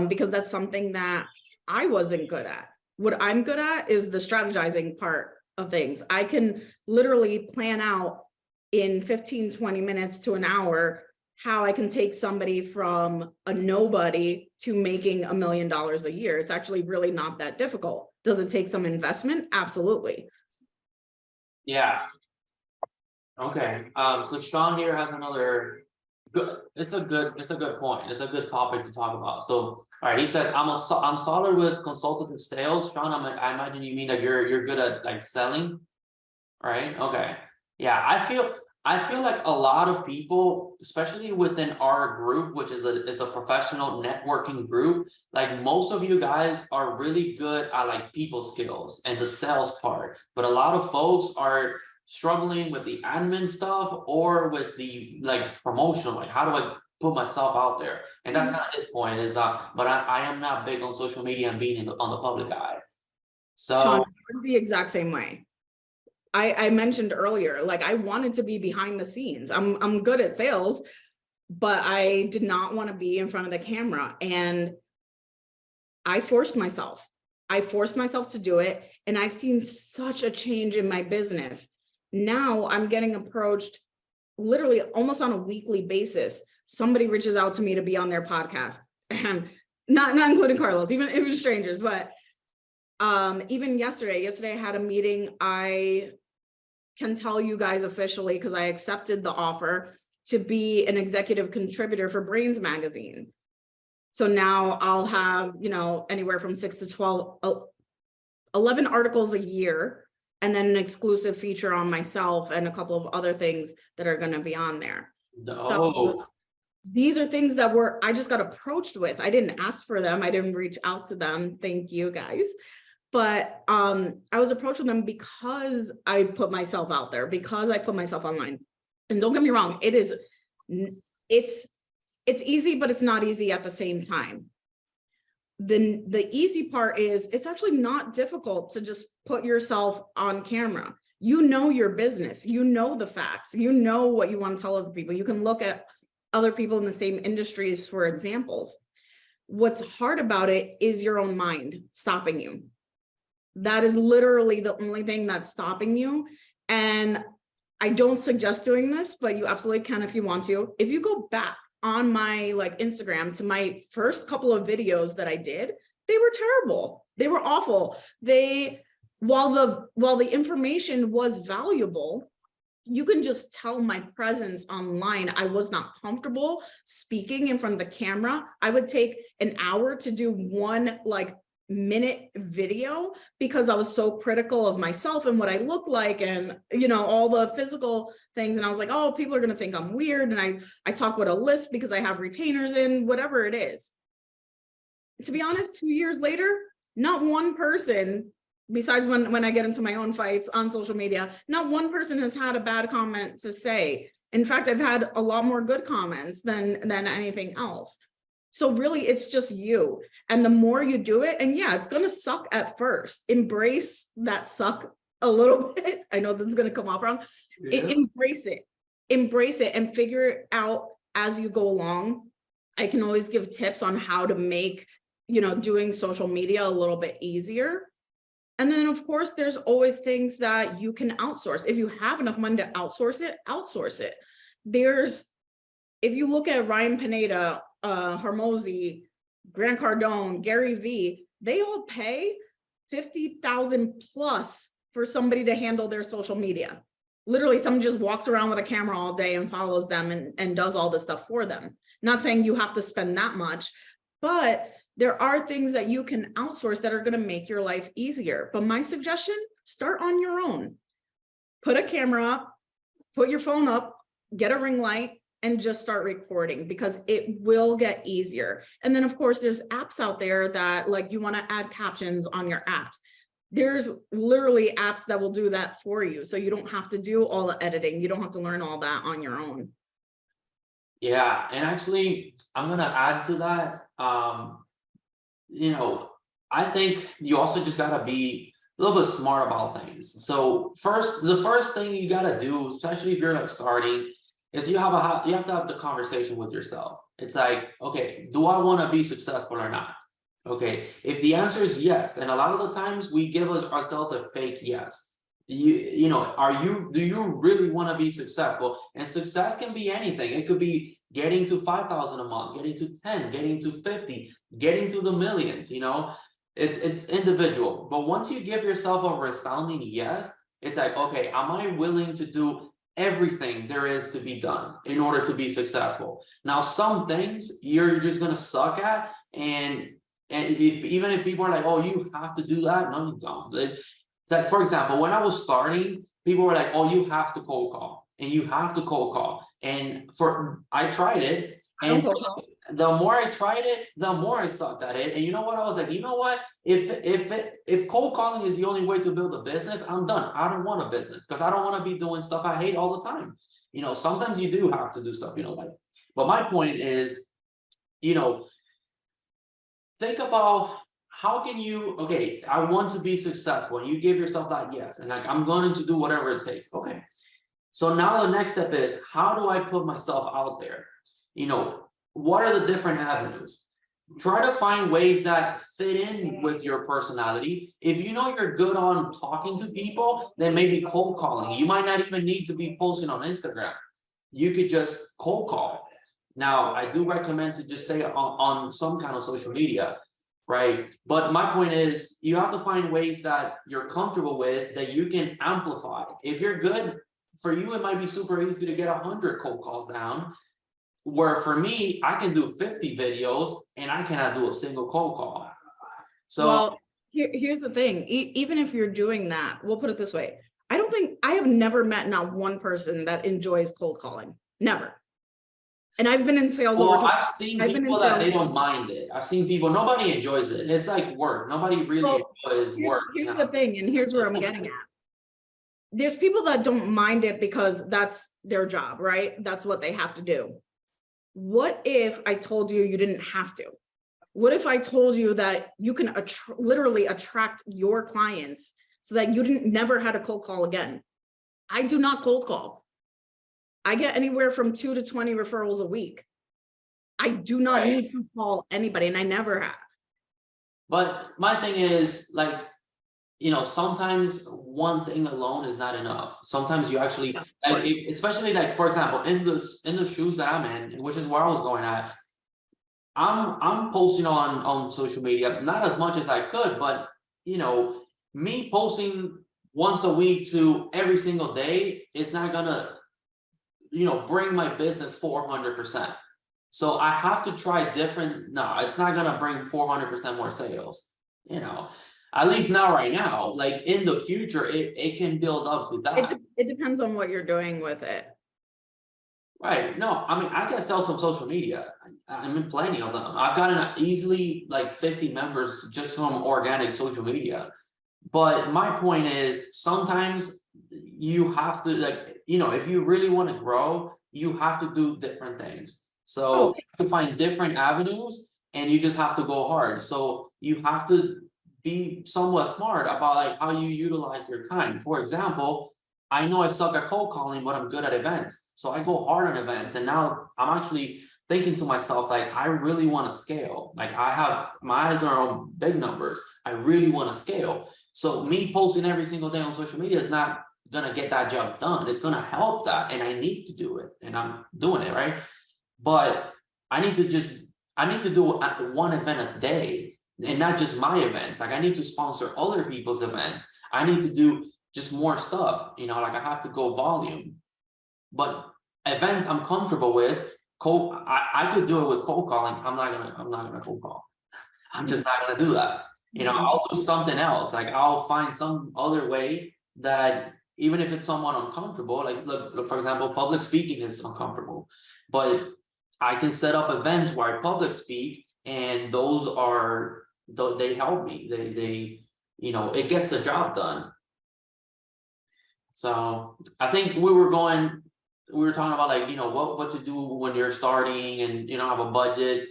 because that's something that I wasn't good at. What I'm good at is the strategizing part of things. I can literally plan out in 15, 20 minutes to an hour how I can take somebody from a nobody to making $1 million a year. It's actually really not that difficult. Does it take some investment? Absolutely. Yeah. Okay. So Sean here has another good. It's a good point. It's a good topic to talk about. So, all right. He says, I'm solid with consultative sales. Sean, I imagine you mean that you're good at, like, selling, right? Okay. Yeah. I feel like a lot of people, especially within our group, which is a professional networking group, like, most of you guys are really good at, like, people skills and the sales part, but a lot of folks are struggling with the admin stuff, or with the, like, promotion, like, how do I put myself out there? And that's kind of his point, is but I am not big on social media and being on the public eye. Sean, So it was the exact same way. I mentioned earlier, like, I wanted to be behind the scenes. I'm good at sales, but I did not want to be in front of the camera. And I forced myself. To do it. And I've seen such a change in my business. Now I'm getting approached literally almost on a weekly basis. Somebody reaches out to me to be on their podcast. not including Carlos, even strangers, but even yesterday I had a meeting. I can tell you guys officially, because I accepted the offer to be an executive contributor for Brains magazine. So now I'll have, anywhere from 6 to 12, 11 articles a year, and then an exclusive feature on myself and a couple of other things that are going to be on there. So these are things that I just got approached with. I didn't ask for them. I didn't reach out to them. Thank you guys. But I was approached with them because I put myself out there, because I put myself online. And don't get me wrong, it's easy, but it's not easy at the same time. The easy part is it's actually not difficult to just put yourself on camera. You know your business, you know the facts, you know what you want to tell other people. You can look at other people in the same industries for examples. What's hard about it is your own mind stopping you. That is literally the only thing that's stopping you. And I don't suggest doing this, but you absolutely can if you want to. If you go back on my Instagram to my first couple of videos that I did, they were terrible. They were awful. While the information was valuable, you can just tell my presence online. I was not comfortable speaking in front of the camera. I would take an hour to do one minute video because I was so critical of myself and what I look like and, you know, all the physical things. And I was like, oh, people are going to think I'm weird. And I talk with a list because I have retainers in, whatever it is. To be honest, 2 years later, not one person, besides when I get into my own fights on social media, not one person has had a bad comment to say. In fact, I've had a lot more good comments than anything else. So really, it's just you. And the more you do it, and yeah, it's going to suck at first. Embrace that suck a little bit. I know this is going to come off wrong. Embrace it and figure it out as you go along. I can always give tips on how to make, you know, doing social media a little bit easier. And then of course, there's always things that you can outsource. If you have enough money to outsource it, outsource it. If you look at Ryan Pineda, Hormozy, Grant Cardone, Gary Vee, they all pay 50,000 plus for somebody to handle their social media. Literally, someone just walks around with a camera all day and follows them and does all this stuff for them. Not saying you have to spend that much, but there are things that you can outsource that are going to make your life easier. But my suggestion, start on your own. Put a camera up, put your phone up, get a ring light, and just start recording because it will get easier. And then of course, there's apps out there that like you want to add captions on your apps. There's literally apps that will do that for you. So you don't have to do all the editing. You don't have to learn all that on your own. Yeah, and actually, I'm gonna add to that. You know, I think you also just gotta be a little bit smart about things. So the first thing you gotta do, especially if you're like starting, is you have to have the conversation with yourself. It's like, okay, do I want to be successful or not? Okay, if the answer is yes, and a lot of the times we give ourselves a fake yes. You know, do you really want to be successful? And success can be anything. It could be getting to 5,000 a month, getting to 10, getting to 50, getting to the millions, you know, it's individual. But once you give yourself a resounding yes, it's like, okay, am I willing to do everything there is to be done in order to be successful? Now, some things you're just gonna suck at, and even if people are like, oh, you have to do that, no, you don't. It's like, for example, when I was starting, people were like, oh, you have to cold call and you have to cold call. And I tried it, and the more I tried it, the more I sucked at it. And you know what? I was like, you know what? If cold calling is the only way to build a business, I'm done. I don't want a business because I don't want to be doing stuff I hate all the time. You know, sometimes you do have to do stuff you don't like. But my point is, you know, think about how can you, okay, I want to be successful, and you give yourself that yes, and like, I'm going to do whatever it takes. Okay. So now the next step is, how do I put myself out there? You know, what are the different avenues? Try to find ways that fit in with your personality. If you know you're good on talking to people, then maybe cold calling. You might not even need to be posting on Instagram. You could just cold call. Now, I do recommend to just stay on some kind of social media, right? But my point is, you have to find ways that you're comfortable with, that you can amplify. If you're good, for you, it might be super easy to get 100 cold calls down. Where for me, I can do 50 videos and I cannot do a single cold call. So, well, here's the thing. Even if you're doing that, we'll put it this way. I have never met not one person that enjoys cold calling. Never. And I've been in sales. well, I've seen people that they don't mind it. I've seen people, nobody enjoys it. It's like work. Nobody really enjoys work. Here's the thing, and here's where I'm getting at. There's people that don't mind it because that's their job, right? That's what they have to do. What if I told you you didn't have to? What if I told you that you can literally attract your clients so that you never had a cold call again? I do not cold call. I get anywhere from 2 to 20 referrals a week. I do not need to call anybody, and I never have. But my thing is, like, you know, sometimes one thing alone is not enough. Sometimes you actually, like, especially like, for example, in the shoes that I'm in, which is where I was going at, I'm posting on social media, not as much as I could, but you know, me posting once a week to every single day, it's not gonna, you know, bring my business 400%. So I have to try different. No, it's not gonna bring 400% more sales. you know, at least not right now, like in the future, it can build up to that. It depends on what you're doing with it. Right, no, I mean, I get sales from social media, I'm in plenty of them, I've gotten easily like 50 members just from organic social media. But my point is, sometimes you have to, like, you know, if you really want to grow, you have to do different things. So Oh, you have to find different avenues and you just have to go hard. So you have to be somewhat smart about like how you utilize your time. For example, I know I suck at cold calling, but I'm good at events. So I go hard on events. And now I'm actually thinking to myself, like, I really want to scale. Like, I have my eyes are on big numbers. I really want to scale. So me posting every single day on social media is not gonna get that job done. It's gonna help that, and I need to do it, and I'm doing it, right? But I need to do one event a day, and not just my events. Like, I need to sponsor other people's events. I need to do just more stuff, you know, like I have to go volume. But events I'm comfortable with, I could do it with cold calling. I'm not gonna cold call. I'm just not gonna do that. You know, I'll do something else. Like, I'll find some other way that, even if it's somewhat uncomfortable, like, look, for example, public speaking is uncomfortable, but I can set up events where I public speak, and those are, they help me. They, you know, it gets the job done. So I think we were talking about, like, you know, what to do when you're starting and you don't have a budget.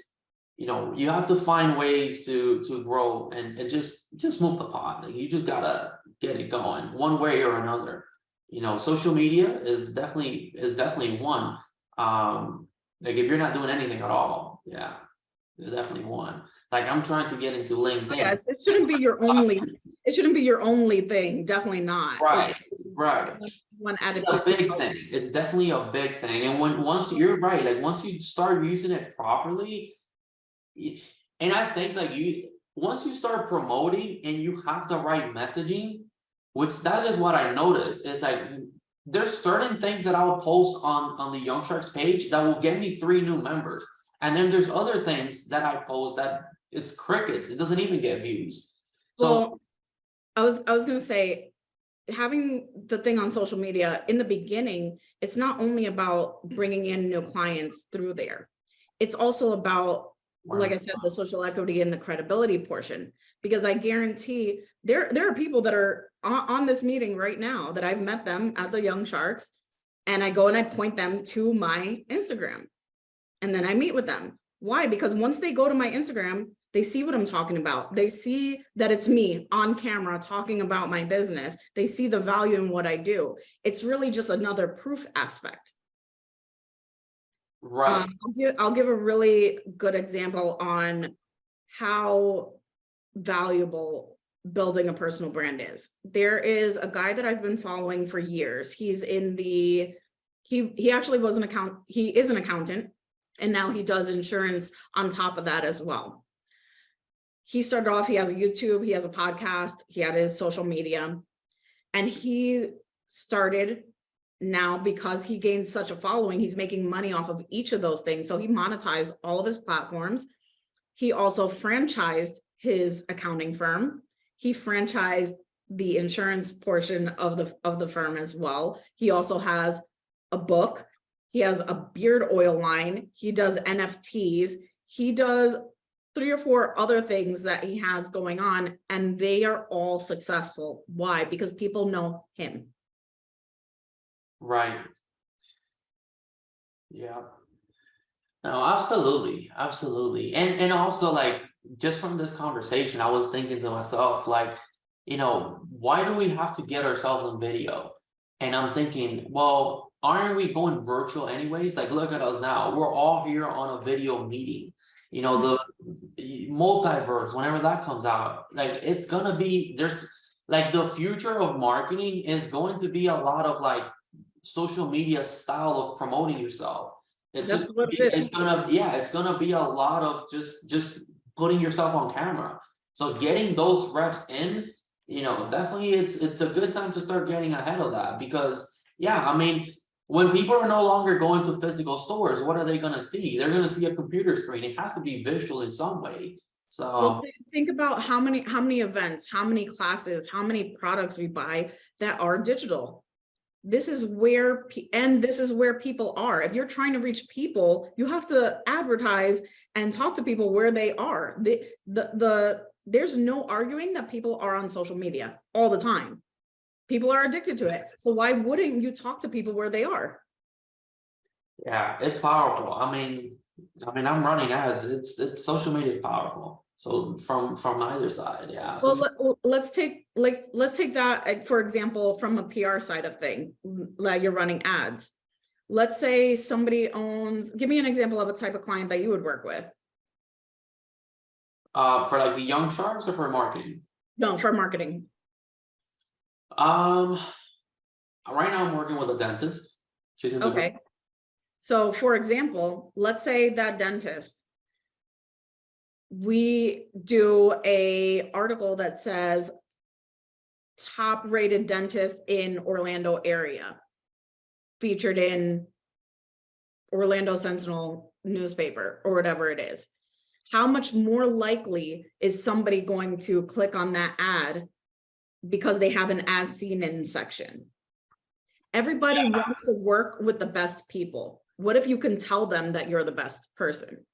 You know, you have to find ways to grow and just move the pot. Like, you just gotta get it going one way or another. You know, social media is definitely one. Like, if you're not doing anything at all, yeah, you're definitely one. Like, I'm trying to get into LinkedIn. Yes, it shouldn't be your only, it shouldn't be your only thing, definitely not. Right, It's right. one added It's a piece. big thing. It's definitely a big thing. And once you're right, like, once you start using it properly, and I think, like, once you start promoting and you have the right messaging, which that is what I noticed, is like, there's certain things that I'll post on the Young Sharks page that will get me 3 new members. And then there's other things that I post that it's crickets. It doesn't even get views. So Well, I was gonna say, having the thing on social media in the beginning, it's not only about bringing in new clients through there. It's also about, like I said, the social equity and the credibility portion, because I guarantee there are people that are on this meeting right now that I've met them at the Young Sharks, and I go and I point them to my Instagram, and then I meet with them. Why? Because once they go to my Instagram, they see what I'm talking about. They see that it's me on camera talking about my business. They see the value in what I do. It's really just another proof aspect. right. I'll give a really good example on how valuable building a personal brand is. There is a guy that I've been following for years. He's in the, he actually was he is an accountant, and now he does insurance on top of that as well. He started off, he has a YouTube, he has a podcast, he had his social media, and he started now, because he gained such a following, he's making money off of each of those things. So he monetized all of his platforms. He also franchised his accounting firm. He franchised the insurance portion of the firm as well. He also has a book. He has a beard oil line. He does NFTs. He does 3 or 4 other things that he has going on, and they are all successful. Why? Because people know him. Right. Yeah. No, absolutely, absolutely. And also, like, just from this conversation, I was thinking to myself, like, you know, why do we have to get ourselves on video? And I'm thinking, well, aren't we going virtual anyways? Like, look at us now. We're all here on a video meeting. You know, the multiverse, whenever that comes out, like, it's gonna be, there's, like, the future of marketing is going to be a lot of, like, social media style of promoting yourself. It's That's just, what it is. it's gonna, yeah, it's gonna be a lot of just putting yourself on camera. So getting those reps in, you know, definitely it's a good time to start getting ahead of that, because yeah, I mean, when people are no longer going to physical stores, what are they gonna see? They're gonna see a computer screen. It has to be visual in some way. Well, So think about how many events, how many classes, how many products we buy that are digital. This is where this is where people are. If you're trying to reach people, you have to advertise and talk to people where they are. There's no arguing that people are on social media all the time. People are addicted to it. So why wouldn't you talk to people where they are? yeah, it's powerful. I'm running ads. It's social media is powerful. So from either side, yeah. Let's take that for example from a PR side of thing, like you're running ads. Let's say somebody owns, give me an example of a type of client that you would work with. For like the young sharks or for marketing? No, for marketing. Um, right now I'm working with a dentist. She's in the group. Okay. So for example, let's say that dentist, we do a article that says top rated dentist in Orlando area, featured in Orlando Sentinel newspaper or whatever it is. How much more likely is somebody going to click on that ad because they have an as seen in section? Everybody wants to work with the best people. What if you can tell them that you're the best person?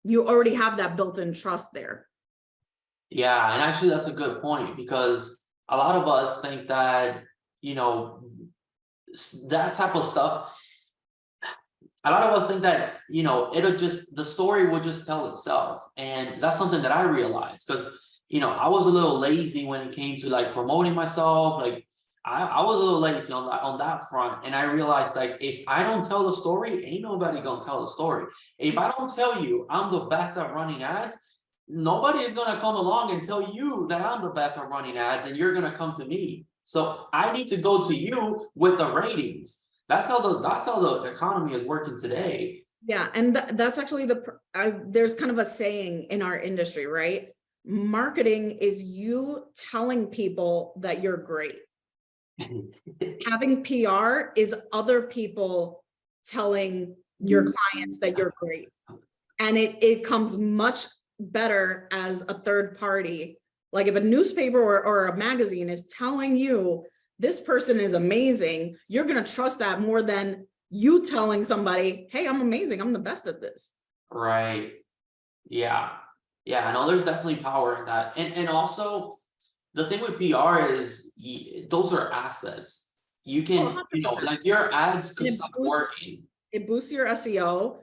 You already have that built-in trust there. Yeah, and actually that's a good point, because a lot of us think that, that type of stuff, a lot of us think that, the story will just tell itself. And that's something that I realized, because, I was a little lazy when it came to like promoting myself. Like I was a little lazy on that front. And I realized, like, if I don't tell the story, ain't nobody gonna tell the story. If I don't tell you I'm the best at running ads, nobody is gonna come along and tell you that I'm the best at running ads and you're gonna come to me. So I need to go to you with the ratings. That's how the economy is working today. Yeah, and that's actually there's kind of a saying in our industry, right? Marketing is you telling people that you're great. Having PR is other people telling your clients that you're great. And it comes much better as a third party. Like if a newspaper or a magazine is telling you this person is amazing, you're going to trust that more than you telling somebody, hey, I'm amazing, I'm the best at this. Right. Yeah. Yeah, no, there's definitely power in that. And also the thing with PR is those are assets. You can, 100%. like your ads could stop working. It boosts your SEO.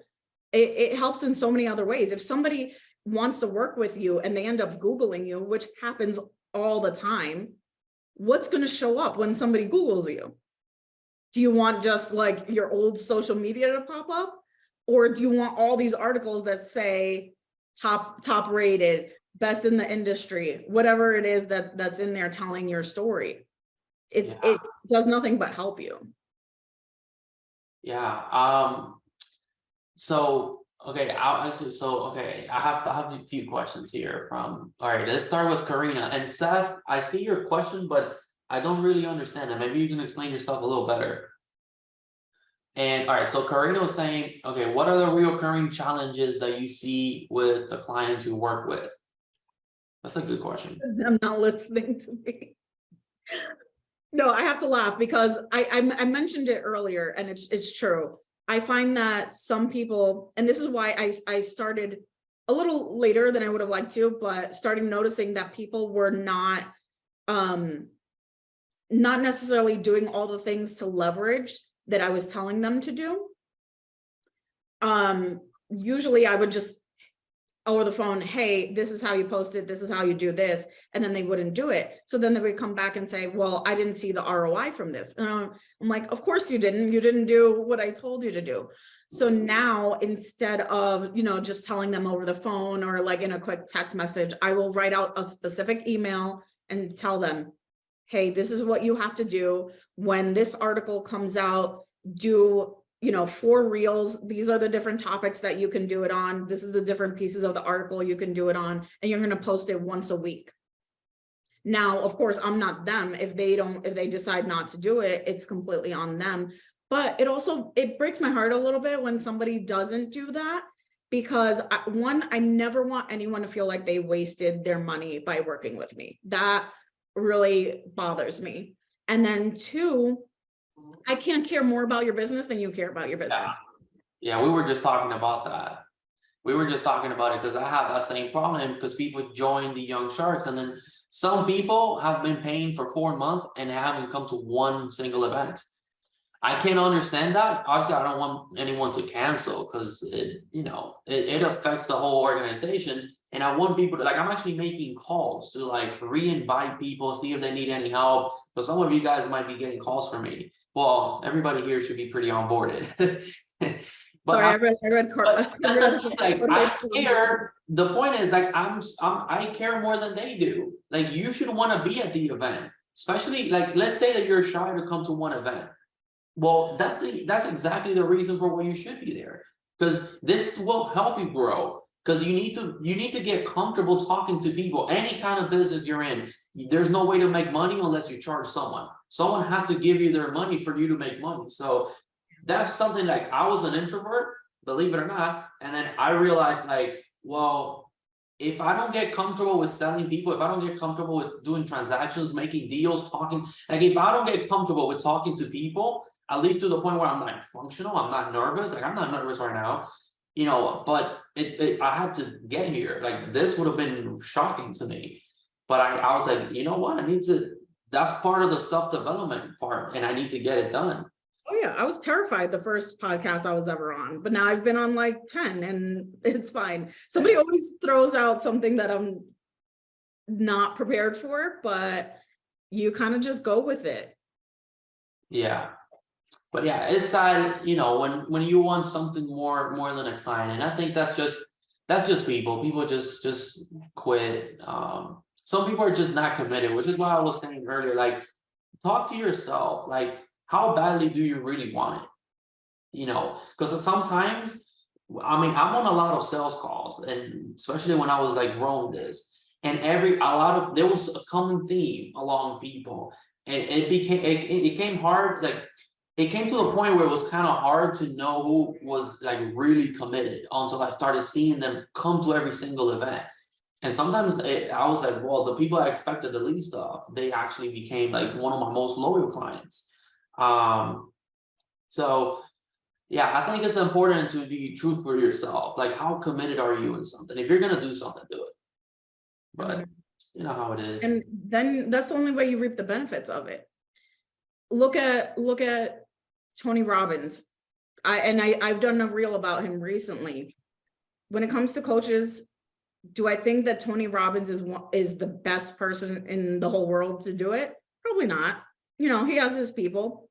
It helps in so many other ways. If somebody wants to work with you and they end up Googling you, which happens all the time, what's going to show up when somebody Googles you? Do you want just like your old social media to pop up? Or do you want all these articles that say top rated, best in the industry, whatever it is that's in there telling your story? It does nothing but help you. Yeah. So okay, I have a few questions here from. All right, let's start with Karina and Seth. I see your question, but I don't really understand it. Maybe you can explain yourself a little better. And all right, so Karina was saying, okay, what are the recurring challenges that you see with the clients you work with? That's a good question. I'm not listening to me. No, I have to laugh because I mentioned it earlier, and it's true. I find that some people, and this is why I started a little later than I would have liked to, but starting noticing that people were not necessarily doing all the things to leverage that I was telling them to do. Usually I would just over the phone, hey, this is how you post it, this is how you do this, and then they wouldn't do it. So then they would come back and say, well, I didn't see the ROI from this. And I'm like, of course you didn't do what I told you to do. So now instead of, just telling them over the phone or like in a quick text message, I will write out a specific email and tell them, hey, this is what you have to do. When this article comes out, do 4 reels. These are the different topics that you can do it on. This is the different pieces of the article you can do it on, and you're going to post it once a week. Now, of course, I'm not them. If they decide not to do it, it's completely on them. But it breaks my heart a little bit when somebody doesn't do that, because I never want anyone to feel like they wasted their money by working with me. That really bothers me. And then two, I can't care more about your business than you care about your business. Yeah, we were just talking about that. We were just talking about it because I have that same problem, because people join the Young Sharks, and then some people have been paying for 4 months and haven't come to one single event. I can't understand that. Obviously, I don't want anyone to cancel, because it affects the whole organization. And I want people to, like, I'm actually making calls to like re-invite people, see if they need any help. Because some of you guys might be getting calls from me. Well, everybody here should be pretty onboarded. But Sorry, I read but that's the thing, like, I care. The point is, like, I care more than they do. Like, you should want to be at the event, especially, like, let's say that you're shy to come to one event. Well, that's exactly the reason for why you should be there, because this will help you grow. Because you need to get comfortable talking to people. Any kind of business you're in, there's no way to make money unless you charge someone. Someone has to give you their money for you to make money. So that's something, like, I was an introvert, believe it or not, and then I realized, like, well, if I don't get comfortable with selling people, if I don't get comfortable with doing transactions, making deals, talking, like, if I don't get comfortable with talking to people, at least to the point where I'm like functional, I'm not nervous, like, I'm not nervous right now, but I had to get here. Like, this would have been shocking to me, but I was like, you know what, that's part of the self-development part, and I need to get it done. Oh yeah, I was terrified the first podcast I was ever on, but now I've been on like 10 and it's fine. Somebody always throws out something that I'm not prepared for, but you kind of just go with it. Yeah. But yeah, it's sad, when you want something more than a client. And I think that's just people just quit. Some people are just not committed, which is why I was saying earlier, like, talk to yourself, like, how badly do you really want it? Because sometimes, I mean, I'm on a lot of sales calls, and especially when I was like growing this, and there was a common theme along people, and it came hard. Like, it came to a point where it was kind of hard to know who was like really committed until I started seeing them come to every single event. And sometimes I was like, well, the people I expected the least of, they actually became like one of my most loyal clients. So yeah, I think it's important to be truthful with yourself. Like, how committed are you in something? If you're gonna do something, do it. But you know how it is. And then that's the only way you reap the benefits of it. Look at Tony Robbins. I've done a reel about him recently. When it comes to coaches, do I think that Tony Robbins is the best person in the whole world to do it? Probably not. He has his people,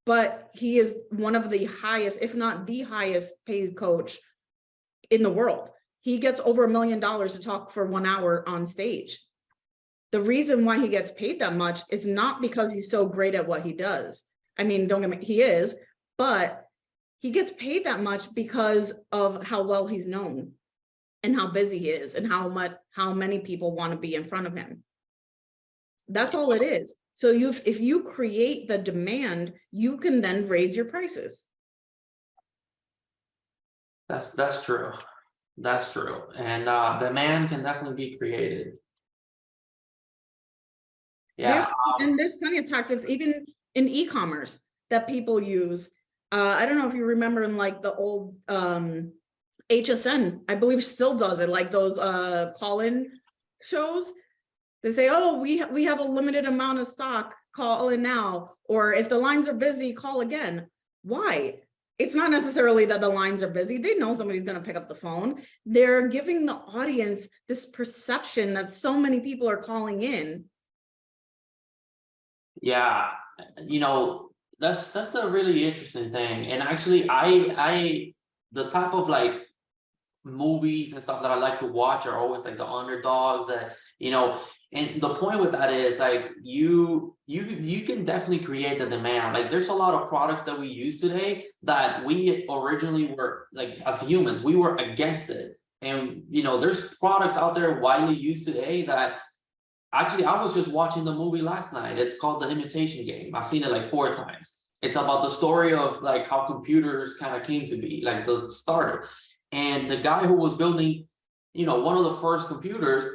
but he is one of the highest, if not the highest paid coach in the world. He gets over $1 million to talk for 1 hour on stage. The reason why he gets paid that much is not because he's so great at what he does. I mean, don't get me, he is, but he gets paid that much because of how well he's known and how busy he is and how many people want to be in front of him. That's all it is. So if you create the demand, you can then raise your prices. That's true. That's true. And demand can definitely be created. Yeah. There's plenty of tactics, even in e-commerce, that people use. I don't know if you remember in like the old HSN, I believe still does it, like those call-in shows. They say, oh, we have a limited amount of stock, call in now. Or if the lines are busy, call again. Why? It's not necessarily that the lines are busy. They know somebody's going to pick up the phone. They're giving the audience this perception that so many people are calling in. Yeah, that's a really interesting thing. And actually, I the type of like movies and stuff that I like to watch are always like the underdogs that, and the point with that is like you can definitely create the demand. Like, there's a lot of products that we use today that we originally were, like, as humans, we were against it. And there's products out there widely used today that actually, I was just watching the movie last night. It's called The Imitation Game. I've seen it like 4 times. It's about the story of like how computers kind of came to be, like the starter. And the guy who was building, one of the first computers,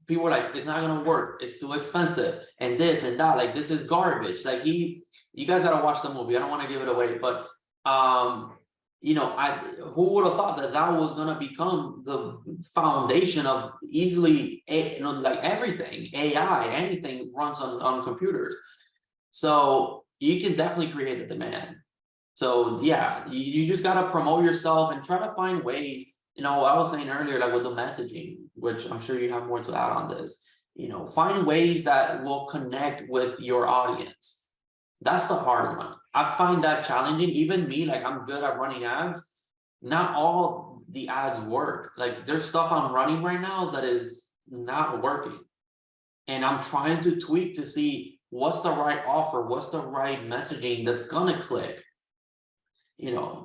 people were like, it's not gonna work, it's too expensive, and this and that, like this is garbage. Like you guys gotta watch the movie. I don't want to give it away, but who would have thought that that was gonna become the foundation of easily, like everything, AI, anything runs on computers. So you can definitely create a demand. So yeah, you just gotta promote yourself and try to find ways. I was saying earlier, like with the messaging, which I'm sure you have more to add on this. Find ways that will connect with your audience. That's the hard one. I find that challenging. Even me, like I'm good at running ads. Not all the ads work. Like there's stuff I'm running right now that is not working. And I'm trying to tweak to see what's the right offer, what's the right messaging that's gonna click.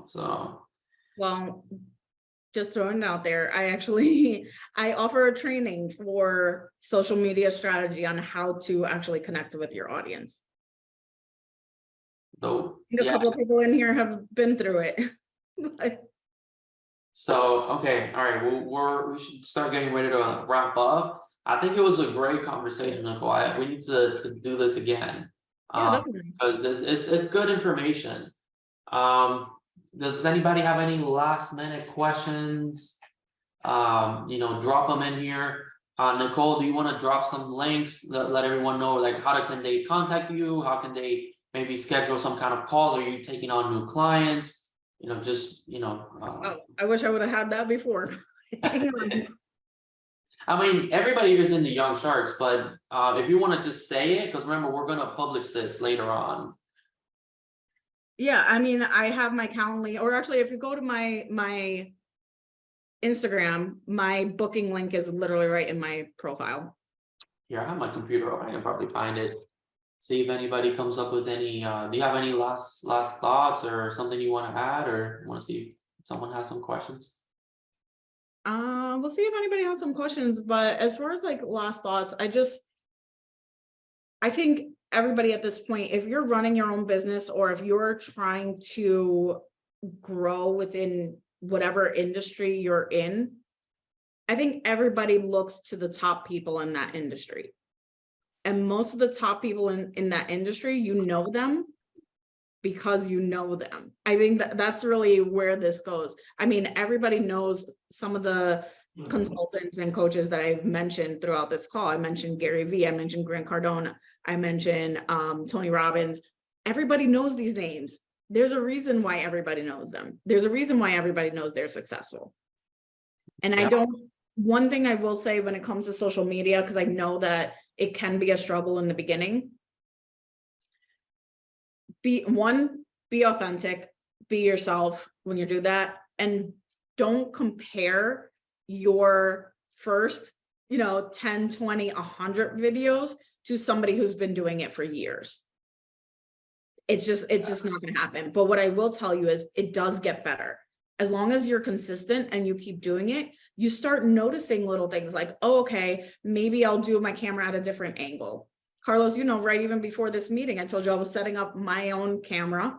So. Well, just throwing it out there, I offer a training for social media strategy on how to actually connect with your audience. So I think a couple of people in here have been through it. So okay, all right. We should start getting ready to wrap up. I think it was a great conversation, Nicole. We need to do this again. Yeah, definitely. Because it's good information. Does anybody have any last minute questions? Drop them in here. Nicole, do you want to drop some links that let everyone know, like can they contact you? How can they maybe schedule some kind of calls? Are you taking on new clients? I wish I would have had that before. I mean, everybody is in the Young Sharks, but if you want to just say it, because remember, we're going to publish this later on. Yeah, I mean, I have my Calendly, or actually, if you go to my Instagram, my booking link is literally right in my profile. Yeah, I have my computer open. I can probably find it. See if anybody comes up with any. Do you have any last thoughts or something you want to add, or want to see if someone has some questions? We'll see if anybody has some questions. But as far as like last thoughts, I think everybody at this point, if you're running your own business or if you're trying to grow within whatever industry you're in, I think everybody looks to the top people in that industry. And most of the top people in that industry, them because you know them. I think that's really where this goes. I mean, everybody knows some of the consultants and coaches that I've mentioned throughout this call. I mentioned Gary Vee, I mentioned Grant Cardone, I mentioned Tony Robbins. Everybody knows these names. There's a reason why everybody knows them. There's a reason why everybody knows they're successful. And yeah. One thing I will say when it comes to social media, because I know that it can be a struggle in the beginning. Be authentic, be yourself when you do that, and don't compare your first 10, 20, 100 videos to somebody who's been doing it for years. It's just not going to happen. But what I will tell you is it does get better. As long as you're consistent and you keep doing it, you start noticing little things like, oh, okay, maybe I'll do my camera at a different angle. Carlos, right even before this meeting, I told you I was setting up my own camera.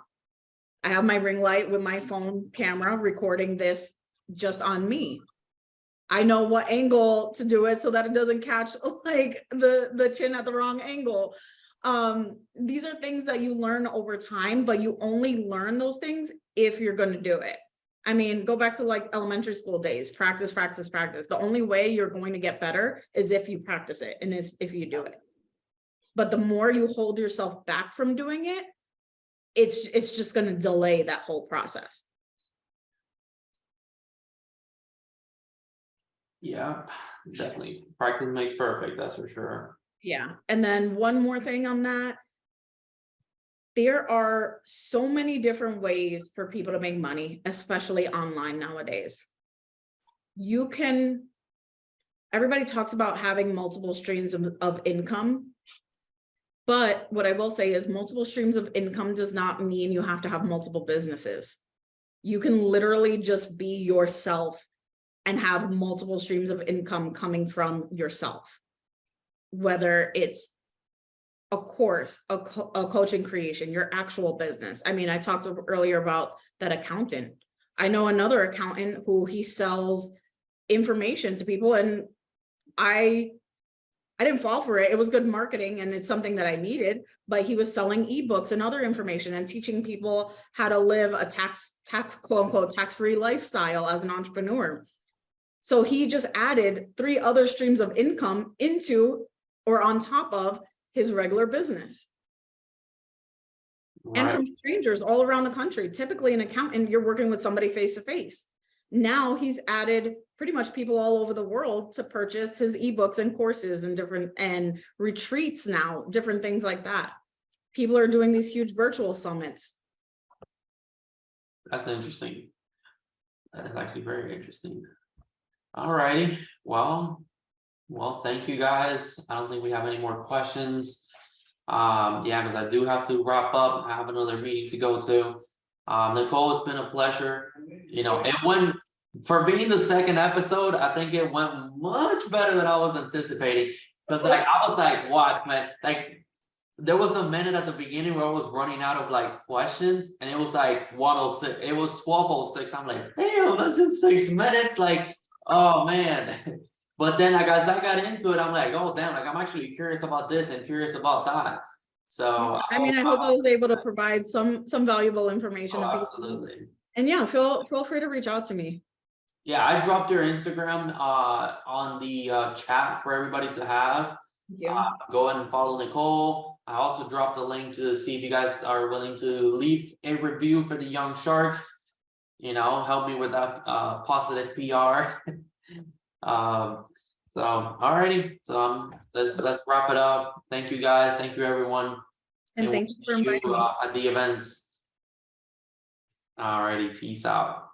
I have my ring light with my phone camera recording this just on me. I know what angle to do it so that it doesn't catch like the chin at the wrong angle. These are things that you learn over time, but you only learn those things if you're going to do it. I mean, go back to like elementary school days, practice, practice, practice. The only way you're going to get better is if you practice it and if you do it. But the more you hold yourself back from doing it, it's just going to delay that whole process. Yeah, definitely. Practice makes perfect, that's for sure. Yeah. And then one more thing on that. There are so many different ways for people to make money, especially online nowadays. Everybody talks about having multiple streams of income. But what I will say is multiple streams of income does not mean you have to have multiple businesses. You can literally just be yourself and have multiple streams of income coming from yourself. Whether it's a course, a coaching creation, your actual business. I mean, I talked earlier about that accountant. I know another accountant who he sells information to people, and I didn't fall for it. It was good marketing and it's something that I needed, but he was selling ebooks and other information and teaching people how to live a tax quote unquote tax-free lifestyle as an entrepreneur. So he just added 3 other streams of income into or on top of his regular business. And Right. from strangers all around the country. Typically an accountant, you're working with somebody face to face. Now he's added pretty much people all over the world to purchase his ebooks and courses and different and retreats now, different things like that. People are doing these huge virtual summits. That's interesting. That is actually very interesting. All righty. Well, thank you guys. I don't think we have any more questions. Yeah, because I do have to wrap up. I have another meeting to go to. Nicole, it's been a pleasure. You know, it went, for being the second episode, I think it went much better than I was anticipating. Because like I was like, what, man? Like there was a minute at the beginning where I was running out of like questions, and it was like 1:06. It was 12:06. I'm like, damn, that's just 6 minutes. Like, oh man. But then as I got into it, I'm like, oh damn, like I'm actually curious about this and curious about that. So I mean, I hope I was able to provide some valuable information. oh, To people. absolutely. And yeah, feel free to reach out to me. Yeah, I dropped your Instagram on the chat for everybody to have. Thank you. Go ahead and follow Nicole. I also dropped a link to see if you guys are willing to leave a review for the Young Sharks. You know, help me with that positive PR. So alrighty, so let's wrap it up. Thank you guys, thank you everyone. And we'll thanks for see you inviting me. at the events. Alrighty, peace out.